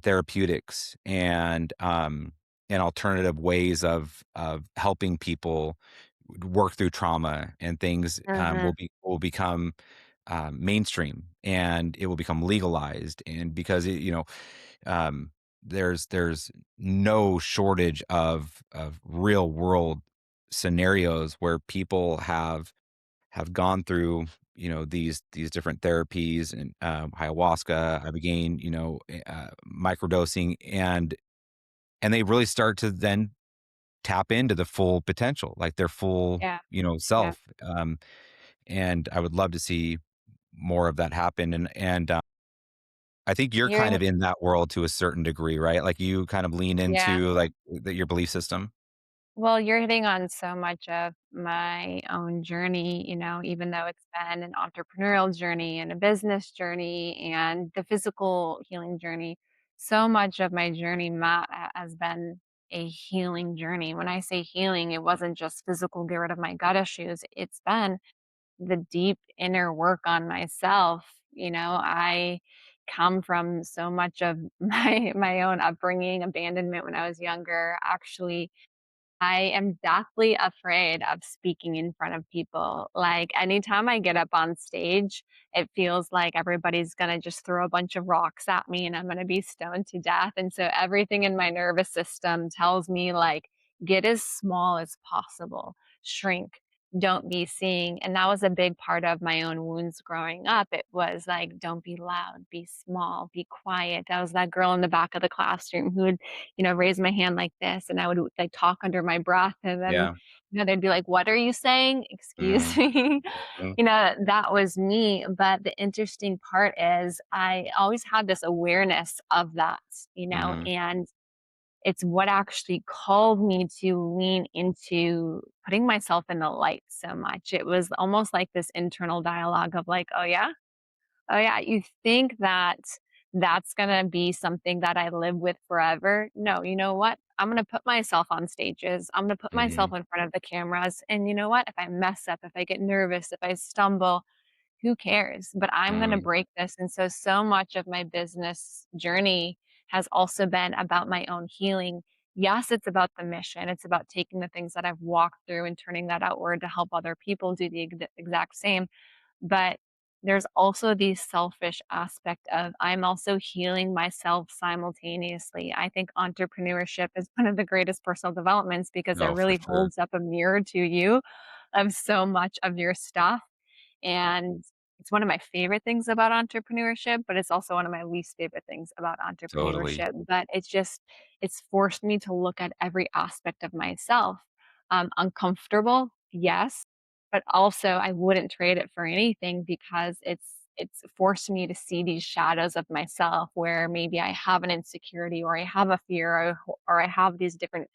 therapeutics and alternative ways of helping people work through trauma and things Mhm. will become mainstream, and it will become legalized. And because um, there's no shortage of real world scenarios where people have gone through these different therapies, and ayahuasca, ibogaine, microdosing, and they really start to then tap into the full potential, like their full Yeah, yeah. self. And I would love to see more of that happen. And I think you're kind You're of in that world to a certain degree, right? Like you kind of lean yeah. into like your belief system. Well, you're hitting on so much of my own journey, even though it's been an entrepreneurial journey and a business journey and the physical healing journey. So much of my journey, Matt, has been a healing journey. When I say healing, it wasn't just physical, get rid of my gut issues. It's been the deep inner work on myself. I come from so much of my own upbringing, abandonment when I was younger. Actually, I am deathly afraid of speaking in front of people. Like, anytime I get up on stage, it feels like everybody's gonna just throw a bunch of rocks at me and I'm gonna be stoned to death. And so everything in my nervous system tells me, like, get as small as possible, shrink, don't be seen. And that was a big part of my own wounds growing up. It was like, don't be loud, be small, be quiet. I was that girl in the back of the classroom who would raise my hand like this, and I would, like, talk under my breath, and then, Yeah. they'd be like, "What are you saying? Excuse Mhm. me." Mhm. That was me, but the interesting part is I always had this awareness of that, Mhm. and it's what actually called me to lean into putting myself in the light so much. It was almost like this internal dialogue of like, "Oh, yeah? Oh, yeah, you think that that's gonna be something that I live with forever? No, you know what? I'm gonna put myself on stages. I'm gonna put myself Mhm. in front of the cameras, and you know what? If I mess up, if I get nervous, if I stumble, who cares? But I'm gonna Mhm. break this." And so much of my business journey has also been about my own healing. Yes, it's about the mission. It's about taking the things that I've walked through and turning that outward to help other people do the exact same. But there's also the selfish aspect of I'm also healing myself simultaneously. I think entrepreneurship is one of the greatest personal developments because it No, for really sure. holds up a mirror to you of so much of your stuff. And it's one of my favorite things about entrepreneurship, but it's also one of my least favorite things about Totally. entrepreneurship. But it's forced me to look at every aspect of myself. Uncomfortable, yes, but also I wouldn't trade it for anything because it's forced me to see these shadows of myself where maybe I have an insecurity or I have a fear or I have these different,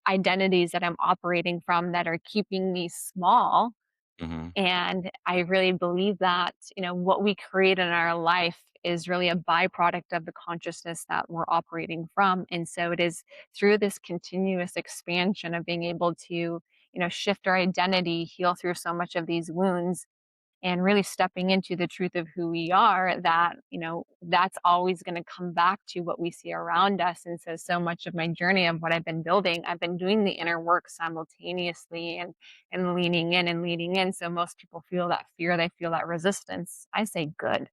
identities that I'm operating from that are keeping me small. Mhm. And I really believe that, what we create in our life is really a byproduct of the consciousness that we're operating from. And so it is through this continuous expansion of being able to, shift our identity, heal through so much of these wounds, and really stepping into the truth of who we are, that that's always going to come back to what we see around us. And so so much of my journey of what I've been building, I've been doing the inner work simultaneously, and leaning in and leading in. So most people feel that fear, they feel that resistance. I say good,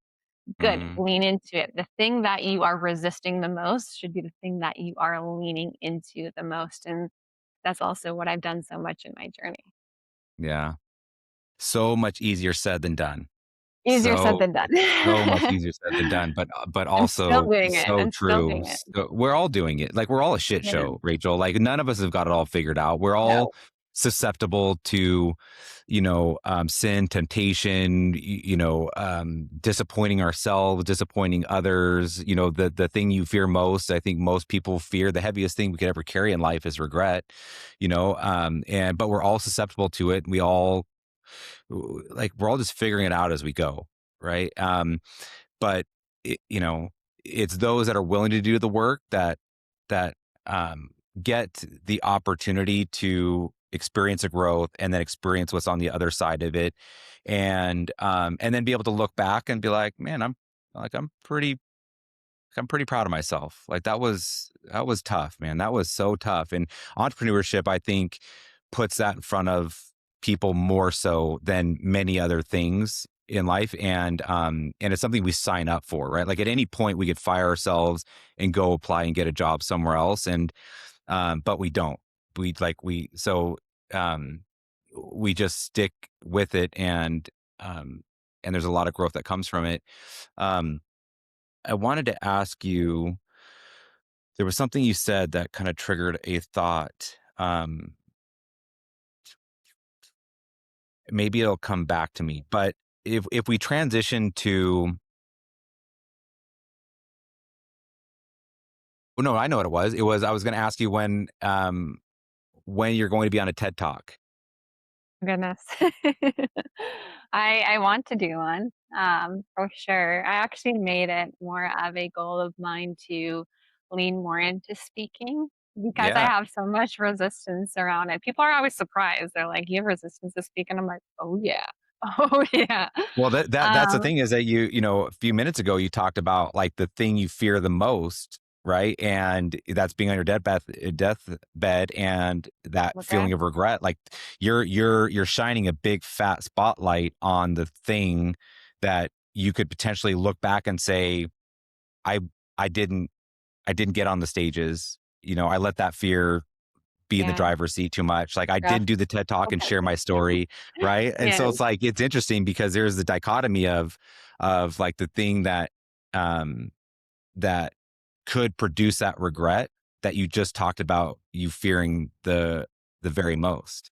Mhm. lean into it. The thing that you are resisting the most should be the thing that you are leaning into the most. And that's also what I've done so much in my journey. Yeah. So much easier said than done. Easier said So than done. so much easier said than done, but I'm still also doing it. so I'm still true. doing it. We're all doing it. Like, we're all a shit Yeah. show, Rachel. Like, none of us have got it all figured out. We're all No. susceptible to, sin, temptation, disappointing ourselves, disappointing others. The thing you fear most, I think most people fear the heaviest thing we could ever carry in life is regret, but we're all susceptible to it. We all like we're all just figuring it out as we go, right? But it, you know, it's those that are willing to do the work that um, get the opportunity to experience a growth and then experience what's on the other side of it, and then be able to look back and be like, man, I'm pretty proud of myself. Like, that was tough, man. That was so tough. And entrepreneurship, I think, puts that in front of people more so than many other things in life. And it's something we sign up for, right? Like, at any point we could fire ourselves and go apply and get a job somewhere else. But we don't. Um we just stick with it, and there's a lot of growth that comes from it. Um I wanted to ask you, there was something you said that kind of triggered a thought. Maybe it'll come back to me, but if we transition to, well, no, I know what it was. It was, I was going to ask you when you're going to be on a TED Talk. Goodness. I want to do one, for sure. I actually made it more of a goal of mine to lean more into speaking because I Yeah. have so much resistance around it. People are always surprised. They're like, "You have resistance to speak," and I'm like, "Oh yeah, oh yeah." Well, that's the Um, thing, is that a few minutes ago you talked about, like, the thing you fear the most, right? And that's being on your deathbed, and that okay, feeling of regret. Like, you're shining a big fat spotlight on the thing that you could potentially look back and say, I I didn't I didn't get on the stages. I let that fear be in the yeah, driver's seat too much. Like, I didn't rough. do the TED Talk and share my Okay. story, right? And Yeah. so it's like, it's interesting because there's the dichotomy of like the thing um that could produce that regret that you just talked about, you fearing the very most.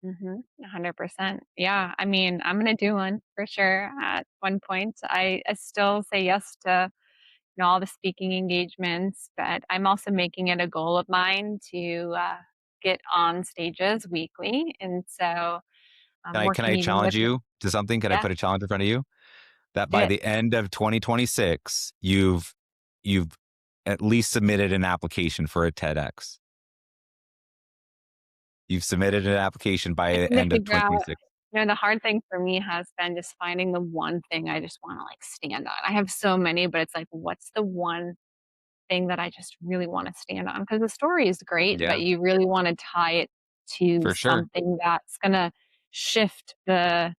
100%. Yeah. I mean, I'm going to do one for sure at one point. I still say yes to, all the speaking engagements, but I'm also making it a goal of mine to get on stages weekly. And so I'm Can working I even challenge with it. you to something? Can I Yeah, put a challenge in front of you? That do by it. the end of 2026, you've at least submitted an application for a TEDx. You've submitted an application by I the need to end of figure out, 2026. the hard thing for me has been just finding the one thing I just want to like stand on. I have so many, but it's like, what's the one thing that I just really wanna stand on? Because the story is great, Yeah, but you really wanna tie it to for sure. something that's gonna shift the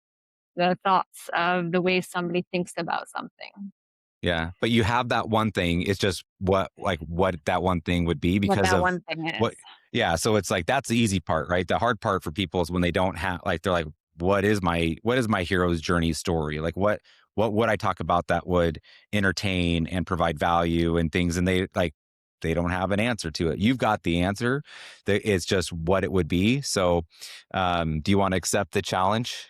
thoughts of the way somebody thinks about something, Yeah, but you have that one thing. It's just what that one thing would be what because that of one thing is. what. Yeah, so it's like, that's the easy part, right? The hard part for people is when they don't have, like, they're like, what is my hero's journey story? Like what would I talk about that would entertain and provide value and things? And they don't have an answer to it. You've got the answer. It's just what it would be. So, do you want to accept the challenge?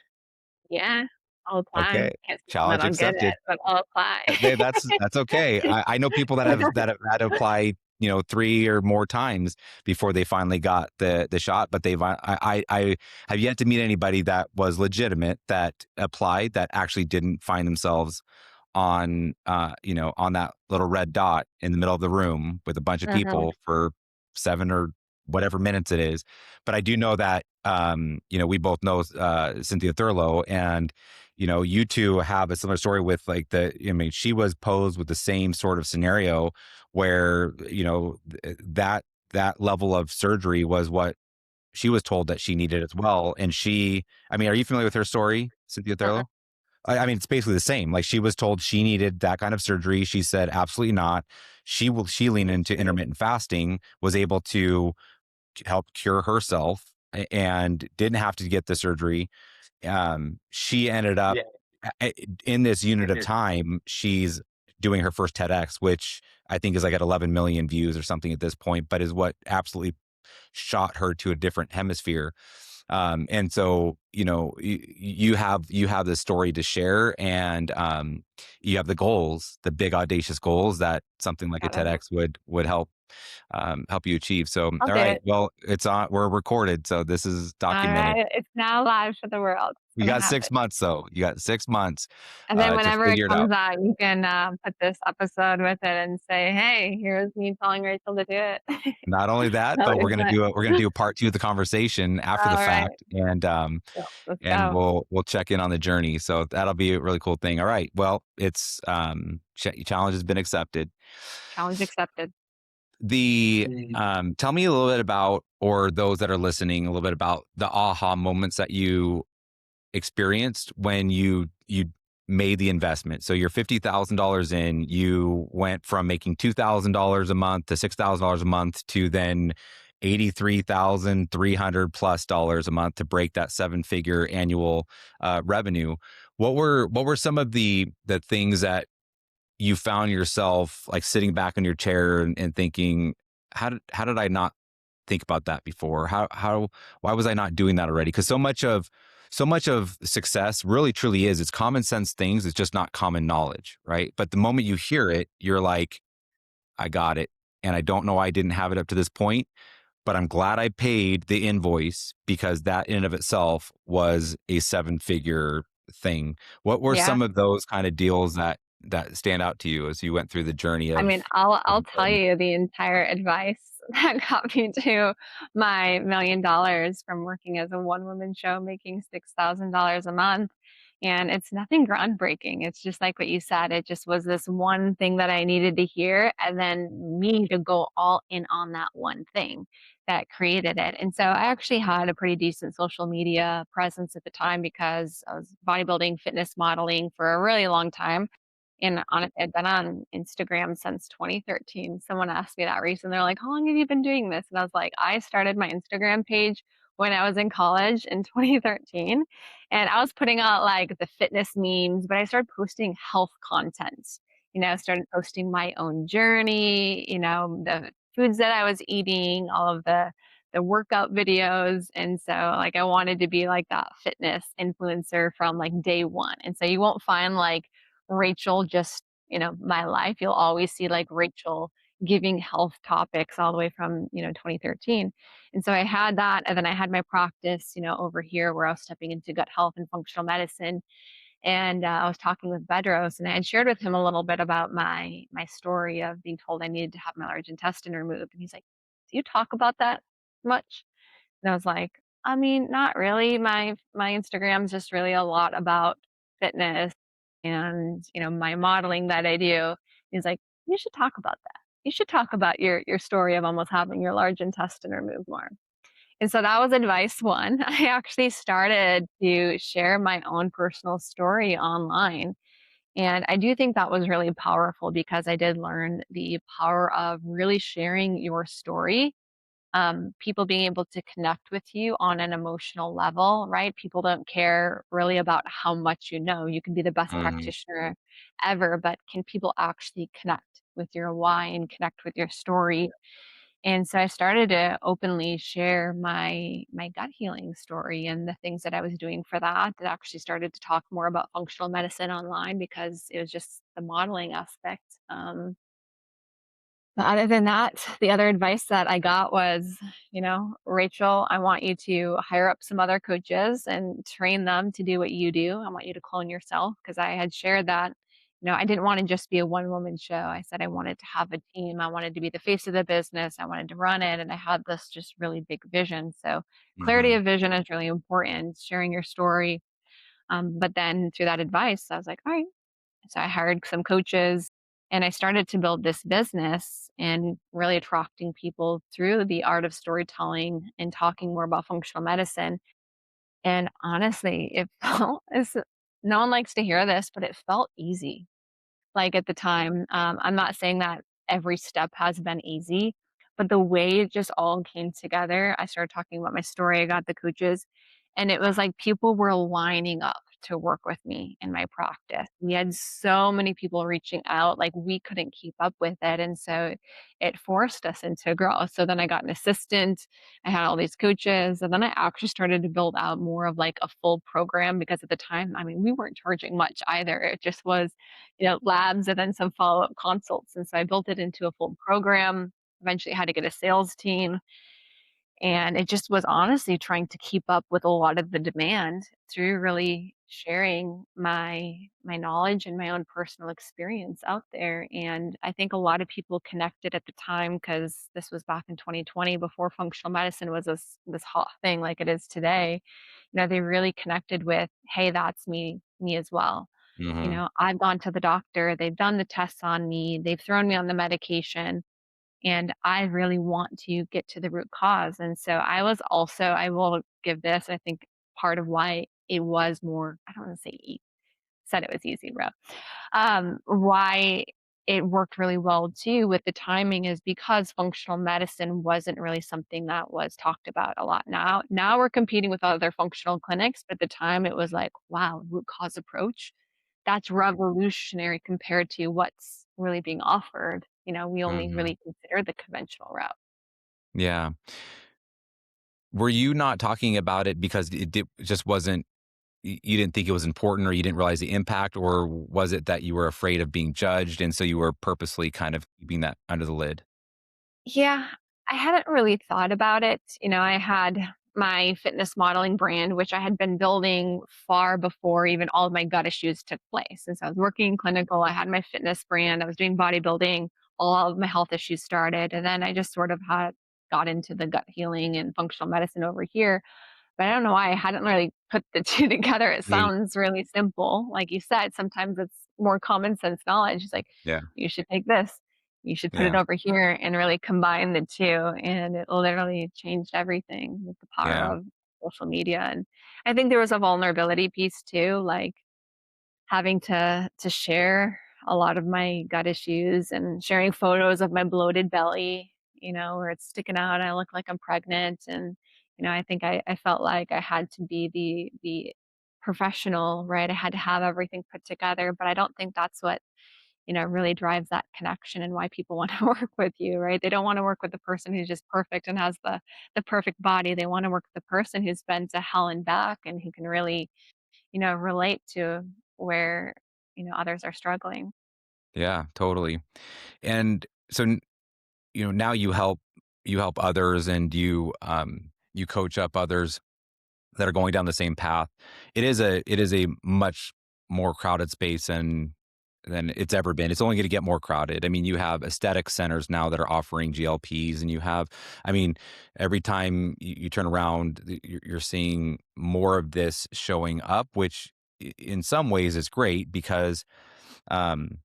Yeah, I'll apply. Okay, Can't say that challenge I'll get it, accepted. but I'll apply. That's okay. I know people that have had to apply, 3 or more times before they finally got the shot, but I have yet to meet anybody that was legitimate that applied that actually didn't find themselves on that little red dot in the middle of the room with a bunch of Mhm. people for 7 or whatever minutes it is. But I do know that, we both know, Cynthia Thurlow, and, you two have a similar story with I mean, she was posed with the same sort of scenario where, that level of surgery was what she was told that she needed as well. And I mean, are you familiar with her story, Cynthia Uh-uh. Thurlow? I mean, it's basically the same. Like she was told she needed that kind of surgery. She said, absolutely not. She leaned into Mhm. intermittent fasting, was able to help cure herself and didn't have to get the surgery. She ended up in this unit of time, she's doing her first TEDx, which I think is like at 11 million views or something at this point, but is what absolutely shot her to a different hemisphere. And so, you have the story to share, and you have the goals, the big audacious goals that something like a Got it. TEDx would help you achieve. So, I'll all do right, it. well, it's on. We're recorded, so this is documented. Alright, it's now live for the world. It's We gonna got happen. 6 months, though. You got 6 months And then to whenever it figure it comes out. out, you can, put this episode with it and say, "Hey, here's me telling Rachel to do it." Not only that, That but would be fun. we're gonna do a part two of the conversation after the Alright, fact, and so let's and go. we'll check in on the journey. So that'll be a really cool thing. All right. Well, it's challenge has been accepted. Challenge accepted. The tell me a little bit about, or those that are listening, a little bit about the aha moments that you experienced when you made the investment. So you're $50,000 in, you went from making $2,000 a month to $6,000 a month to then 83,300 plus dollars a month to break that seven-figure annual revenue. What were some of the things that you found yourself like sitting back in your chair and thinking, how did I not think about that before? Why was I not doing that already? Because so much of success really truly is, it's common sense things. It's just not common knowledge, right? But the moment you hear it, you're like, I got it. And I don't know why I didn't have it up to this point, but I'm glad I paid the invoice because that in and of itself was a seven-figure thing. What were Yeah. some of those kind of deals that stand out to you as you went through the journey I mean, of I'll tell building? you the entire advice that got me to my $1,000,000 from working as a one-woman show, making $6,000 a month, and it's nothing groundbreaking. It's just like what you said, it just was this one thing that I needed to hear, and then me to go all in on that one thing that created it. And so I actually had a pretty decent social media presence at the time because I was bodybuilding, fitness modeling for a really long time. And I'd been on Instagram since 2013. Someone asked me that recently. They're like, "How long have you been doing this?" And I was like, "I started my Instagram page when I was in college in 2013, and I was putting out like the fitness memes, but I started posting health content. Started posting my own journey, the foods that I was eating, all of the workout videos, and so like I wanted to be like that fitness influencer from like day one. And so you won't find like Rachel just, my life. You'll always see like Rachel giving health topics all the way from, 2013. And so I had that. And then I had my practice, over here where I was stepping into gut health and functional medicine. And I was talking with Bedros, and I had shared with him a little bit about my story of being told I needed to have my large intestine removed. And he's like, "Do you talk about that much?" And I was like, "I mean, not really. My Instagram's just really a lot about fitness and, my modeling that I do." He's like, "You should talk about that. You should talk about your story of almost having your large intestine removed more." And so that was advice one. I actually started to share my own personal story online. And I do think that was really powerful because I did learn the power of really sharing your story people being able to connect with you on an emotional level, right? People don't care really about how much you know. You can be the best Mhm. practitioner ever, but can people actually connect with your why and connect with your story? And so I started to openly share my gut healing story and the things that I was doing for that. I actually started to talk more about functional medicine online because it was just the modeling aspect. But other than that, the other advice that I got was, "Rachel, I want you to hire up some other coaches and train them to do what you do. I want you to clone yourself." Because I had shared that, I didn't wanna just be a one-woman show. I said I wanted to have a team. I wanted to be the face of the business. I wanted to run it, and I had this just really big vision. So clarity Mhm. of vision is really important, sharing your story. But then through that advice, I was like, "Alright." So I hired some coaches and I started to build this business and really attracting people through the art of storytelling and talking more about functional medicine. And honestly, it felt as no one likes to hear this, but it felt easy. Like, at the time, I'm not saying that every step has been easy, but the way it just all came together, I started talking about my story, I got the coaches, and it was like people were lining up to work with me in my practice. We had so many people reaching out, like, we couldn't keep up with it, and so it forced us into growth. So then I got an assistant, I had all these coaches, and then I actually started to build out more of, like, a full program because at the time, I mean, we weren't charging much either. It just was, labs and then some follow-up consults. And so I built it into a full program, eventually had to get a sales team. And it just was honestly trying to keep up with a lot of the demand through really sharing my knowledge and my own personal experience out there. And I think a lot of people connected at the time because this was back in 2020 before functional medicine was this hot thing like it is today. They really connected with, hey, that's me as well. Mhm. I've gone to the doctor, they've done the tests on me, they've thrown me on the medication, and I really want to get to the root cause. And so I will give this, I think part of why it was more, I don't want to say said it was easy, bro. Why it worked really well too with the timing is because functional medicine wasn't really something that was talked about a lot. Now we're competing with other functional clinics, but at the time it was like, wow, root cause approach. That's revolutionary compared to what's really being offered. We only Mhm. really consider the conventional route. Yeah. Were you not talking about it because it just wasn't you didn't think it was important or you didn't realize the impact, or was it that you were afraid of being judged and so you were purposely kind of keeping that under the lid? Yeah, I hadn't really thought about it. I had my fitness modeling brand, which I had been building far before even all of my gut issues took place. Since I was working clinical, I had my fitness brand, I was doing bodybuilding, all of my health issues started. And then I just sort of had got into the gut healing and functional medicine over here. But I don't know why I hadn't really put the 2 together. It Yeah. sounds really simple. Like you said, sometimes it's more common sense knowledge. It's like, Yeah. "You should take this. You should put it Yeah. over here," and really combine the 2, and it literally changed everything with the power Yeah. of social media, and I think there was a vulnerability piece too, like having to share a lot of my gut issues and sharing photos of my bloated belly, where it's sticking out, I look like I'm pregnant, and, I think I felt like I had to be the professional, right? I had to have everything put together, but I don't think that's what, really drives that connection and why people wanna work with you, right? They don't wanna work with the person who's just perfect and has the perfect body. They wanna work with the person who's been to hell and back and who can really, relate to where, others are struggling. Yeah, totally. And so now you help others and you coach up others that are going down the same path. It is a much more crowded space than it's ever been. It's only going to get more crowded. I mean, you have aesthetic centers now that are offering GLPs, and you have, I mean, every time you turn around, you're seeing more of this showing up, which in some ways is great because um,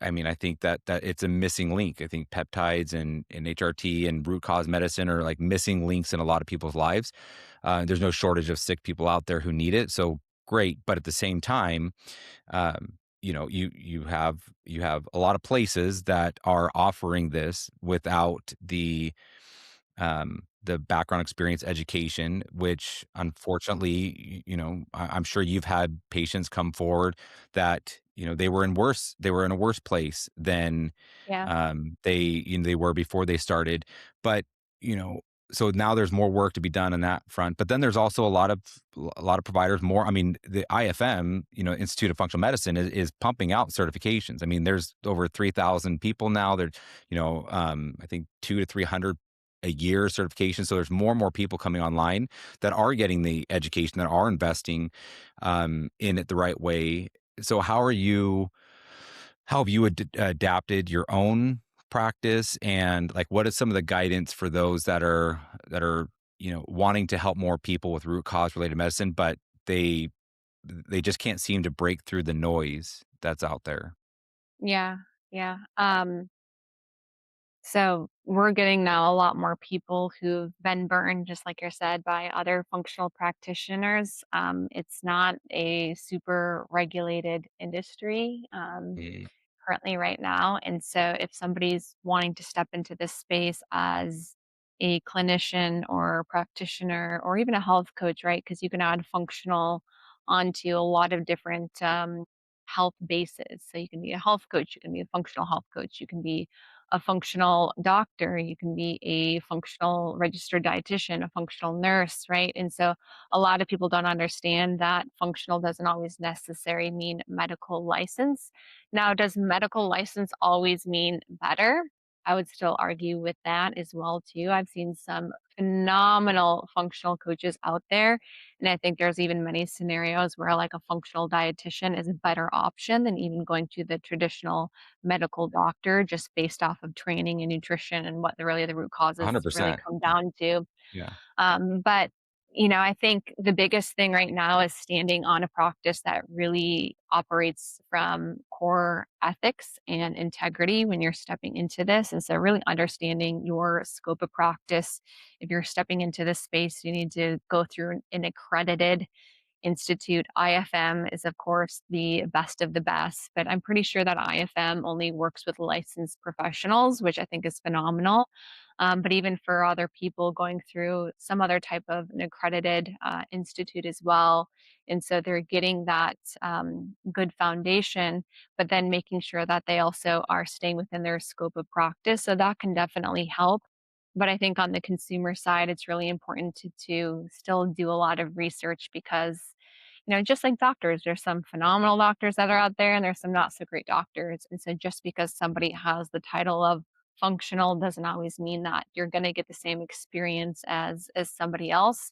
I mean, I think that it's a missing link. I think peptides and HRT and root cause medicine are like missing links in a lot of people's lives. There's no shortage of sick people out there who need it. So great, but at the same time, you have a lot of places that are offering this without the background experience education, which unfortunately, I'm sure you've had patients come forward that, they were in a worse place than Yeah. they were before they started. But, you know, so now there's more work to be done on that front. But then there's also a lot of providers more. I mean, the IFM, Institute of Functional Medicine is pumping out certifications. I mean, there's over 3,000 people now. There's, I think 2 to 300 a year certification. So there's more and more people coming online that are getting the education, that are investing in it the right way. So how have you adapted your own practice, and like what is some of the guidance for those that are wanting to help more people with root cause related medicine, but they they just can't seem to break through the noise that's out there? Yeah. Yeah. So we're getting now a lot more people who've been burned, just like you said, by other functional practitioners. It's not a super regulated industry. Mm, Currently right now. And so if somebody's wanting to step into this space as a clinician or practitioner or even a health coach, right? Because you can add functional onto a lot of different health bases. So you can be a health coach, you can be a functional health coach, you can be a functional doctor, you can be a functional registered dietitian, a functional nurse, right? And so a lot of people don't understand that functional doesn't always necessarily mean medical license. Now, does medical license always mean better? I would still argue with that as well too. I've seen some phenomenal functional coaches out there, and I think there's even many scenarios where like a functional dietitian is a better option than even going to the traditional medical doctor just based off of training and nutrition and what the root causes really 100%. come down to. Yeah. But I think the biggest thing right now is standing on a practice that really operates from core ethics and integrity when you're stepping into this. And so, really understanding your scope of practice. If you're stepping into this space, you need to go through an accredited institute. IFM is, of course, the best of the best, but I'm pretty sure that IFM only works with licensed professionals, which I think is phenomenal. But even for other people going through some other type of an accredited institute as well. And so they're getting that good foundation, but then making sure that they also are staying within their scope of practice. So that can definitely help. But I think on the consumer side, it's really important to still do a lot of research because, just like doctors, there's some phenomenal doctors that are out there and there's some not so great doctors. And so just because somebody has the title of functional doesn't always mean that you're going to get the same experience as somebody else.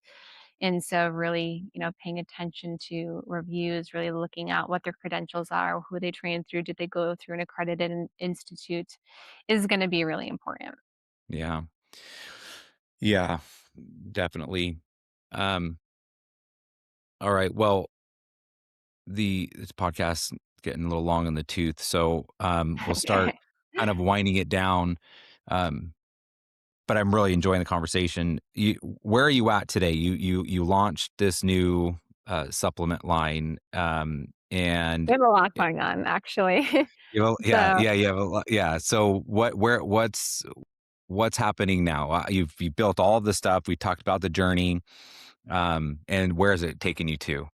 And so really, paying attention to reviews, really looking at what their credentials are, who they trained through, did they go through an accredited institute is going to be really important. Yeah. Yeah. Definitely. Um, all right. Well, this podcast getting a little long in the tooth, so we'll start Okay. kind of winding it down. Um, but I'm really enjoying the conversation. Where are you at today? You launched this new supplement line, We and have a lot going on, actually. yeah, So, yeah, you have a lot, yeah. So what's happening now? You've built all of the stuff. We talked about the journey, and where is it taking you to?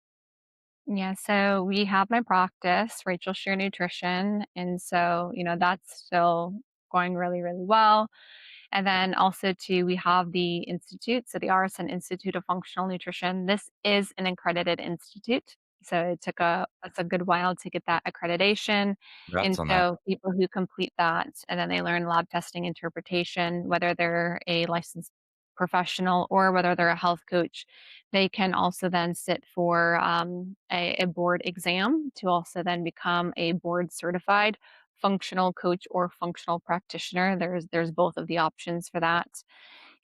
yeah, so we have my practice, Rachel Scheer Nutrition, and so, that's still going really, really well. And then also too, we have the institute, so the RSN Institute of Functional Nutrition. This is an accredited institute. So it's a good while to get that accreditation. And Congrats on that. so people who complete that and then they learn lab testing interpretation, whether they're a licensed professional or whether they're a health coach, they can also then sit for a board exam to also then become a board certified functional coach or functional practitioner. There's both of the options for that.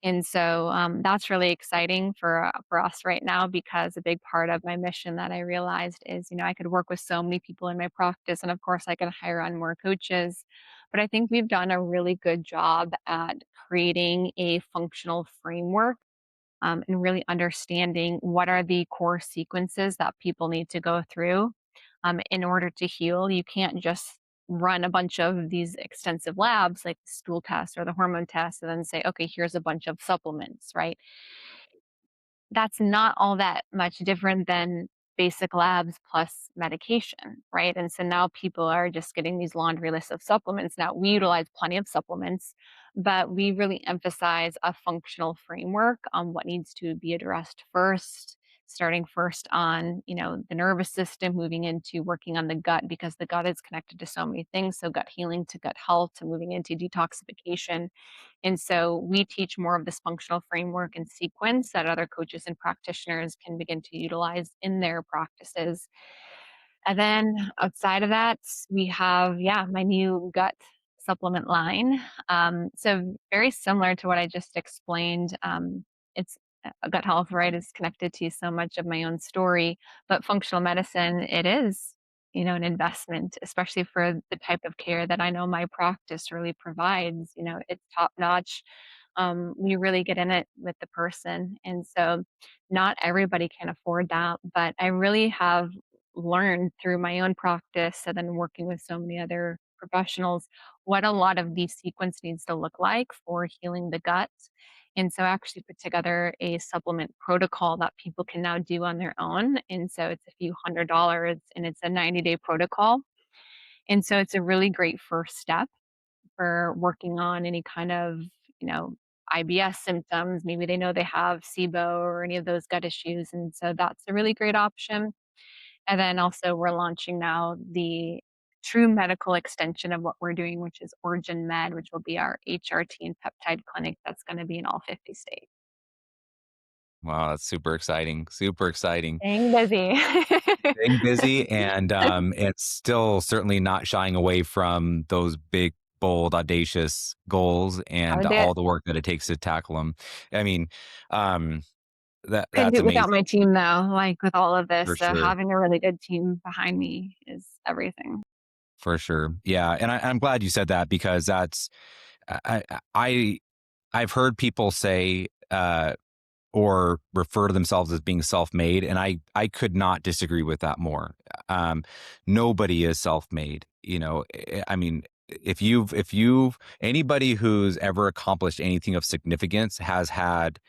And so that's really exciting for us right now because a big part of my mission that I realized is, I could work with so many people in my practice, and of course, I can hire on more coaches. But I think we've done a really good job at creating a functional framework and really understanding what are the core sequences that people need to go through in order to heal. You can't just run a bunch of these extensive labs like the stool test or the hormone test and then say, okay, here's a bunch of supplements, right? That's not all that much different than basic labs plus medication, right? And so now people are just getting these laundry lists of supplements. Now we utilize plenty of supplements, but we really emphasize a functional framework on what needs to be addressed first, starting first on, the nervous system, moving into working on the gut because the gut is connected to so many things. So gut healing to gut health to moving into detoxification, and so we teach more of this functional framework and sequence that other coaches and practitioners can begin to utilize in their practices. And then outside of that, we have, yeah, my new gut supplement line. So very similar to what I just explained. It's gut health, right, is connected to so much of my own story, but functional medicine, it is, an investment, especially for the type of care that I know my practice really provides. It's top notch. We really get in it with the person. And so not everybody can afford that, but I really have learned through my own practice and then working with so many other professionals what a lot of these sequence needs to look like for healing the gut. And so I actually put together a supplement protocol that people can now do on their own. And so it's a few $100 and it's a 90-day protocol. And so it's a really great first step for working on any kind of, you know, IBS symptoms. Maybe they know they have SIBO or any of those gut issues. And so that's a really great option. And then also we're launching now the true medical extension of what we're doing, which is Origin Med, which will be our HRT and peptide clinic that's going to be in all 50 states. Wow, that's super exciting, super exciting. Staying busy. Staying busy and it's still certainly not shying away from those big, bold, audacious goals and Would do it. all the work that it takes to tackle them. I mean, um, Couldn't do that's it without amazing my team though, like with all of this. for So sure. having a really good team behind me is everything. For sure. Yeah, and I'm glad you said that because that's I I've heard people say or refer to themselves as being self-made, and I could not disagree with that more. Um, Nobody is self-made. I mean, if you've anybody who's ever accomplished anything of significance has had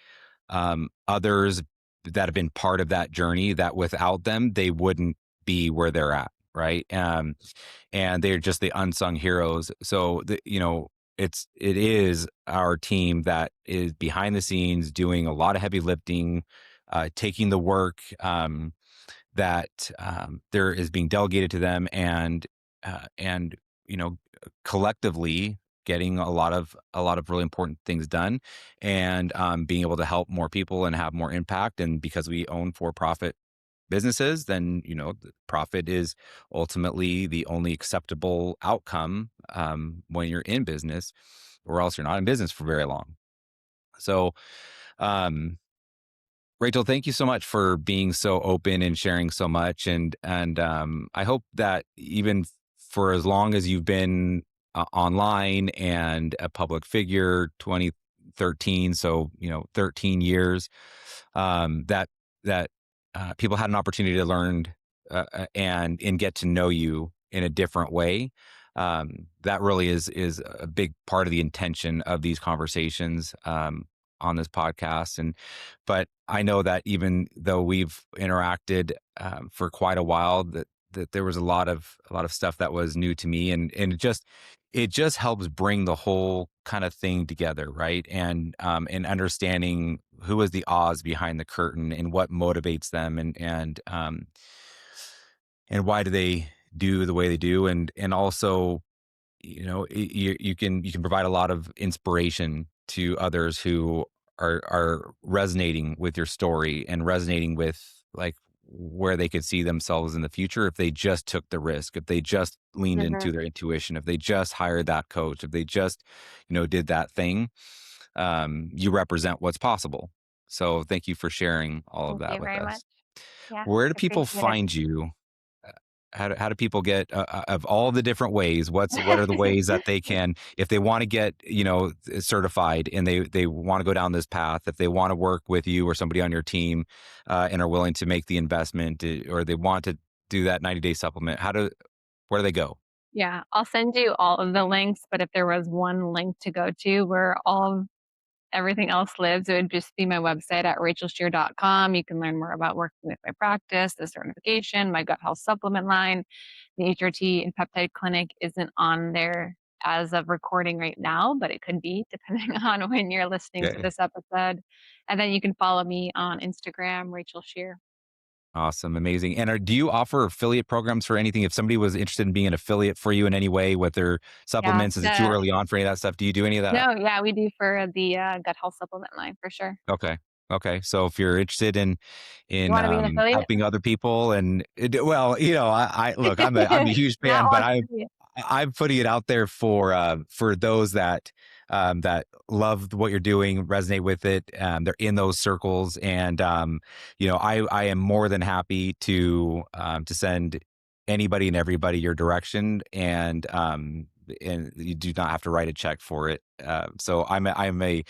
others that have been part of that journey that without them they wouldn't be where they're at, right? And they're just the unsung heroes. So it is our team that is behind the scenes doing a lot of heavy lifting, taking the work that there is being delegated to them, and you know collectively getting a lot of really important things done, and being able to help more people and have more impact. And because we own for-profit businesses, then the profit is ultimately the only acceptable outcome when you're in business, or else you're not in business for very long. So, um, Rachel, thank you so much for being so open and sharing so much. And I hope that even for as long as you've been online and a public figure, 2013, so 13 years, that people had an opportunity to learn and get to know you in a different way. That really is a big part of the intention of these conversations on this podcast. But I know that even though we've interacted for quite a while, that there was a lot of stuff that was new to me, and it just helps bring the whole kind of thing together, right? And understanding who is the Oz behind the curtain and what motivates them, and why do they do the way they do, and also you can provide a lot of inspiration to others who are resonating with your story and resonating with like where they could see themselves in the future if they just took the risk, if they just leaned Mhm. into their intuition, if they just hired that coach, if they just did that thing. You represent what's possible. So thank you for sharing all of Thank that you with very much. us. Yeah, Where do people appreciate it. find you? How do people get of all the different ways? What are the ways that they can, if they want to get certified and they want to go down this path, if they want to work with you or somebody on your team, and are willing to make the investment, or they want to do that 90-day supplement? Where do they go? Yeah, I'll send you all of the links, but if there was one link to go to where all of everything else lives, it would just be my website at rachelshear.com. You can learn more about working with my practice, the certification, my gut health supplement line. The HRT and peptide clinic isn't on there as of recording right now, but it could be depending on when you're listening to Okay. this episode. And then you can follow me on Instagram, Rachel Scheer. Awesome, amazing. And do you offer affiliate programs for anything? If somebody was interested in being an affiliate for you in any way with their Yeah, supplements, is it too early on for any of that stuff? Do you do any of that? no, yeah, we do for the gut health supplement line for sure. Okay. Okay. So if you're interested in You want to be an affiliate? helping other people and well, I look, I'm a huge Not fan, but all affiliate. I'm putting it out there for those that love what you're doing, resonate with it. They're in those circles, and I am more than happy to send anybody and everybody your direction, and you do not have to write a check for it. So I'm a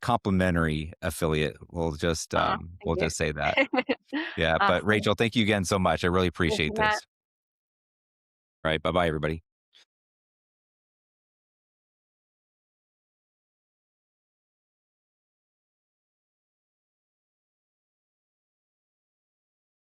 complimentary affiliate. Thank We'll you. just say that. Yeah, but Awesome. Rachel, thank you again so much. I really Thank appreciate you, Matt. this. All right, bye bye, everybody.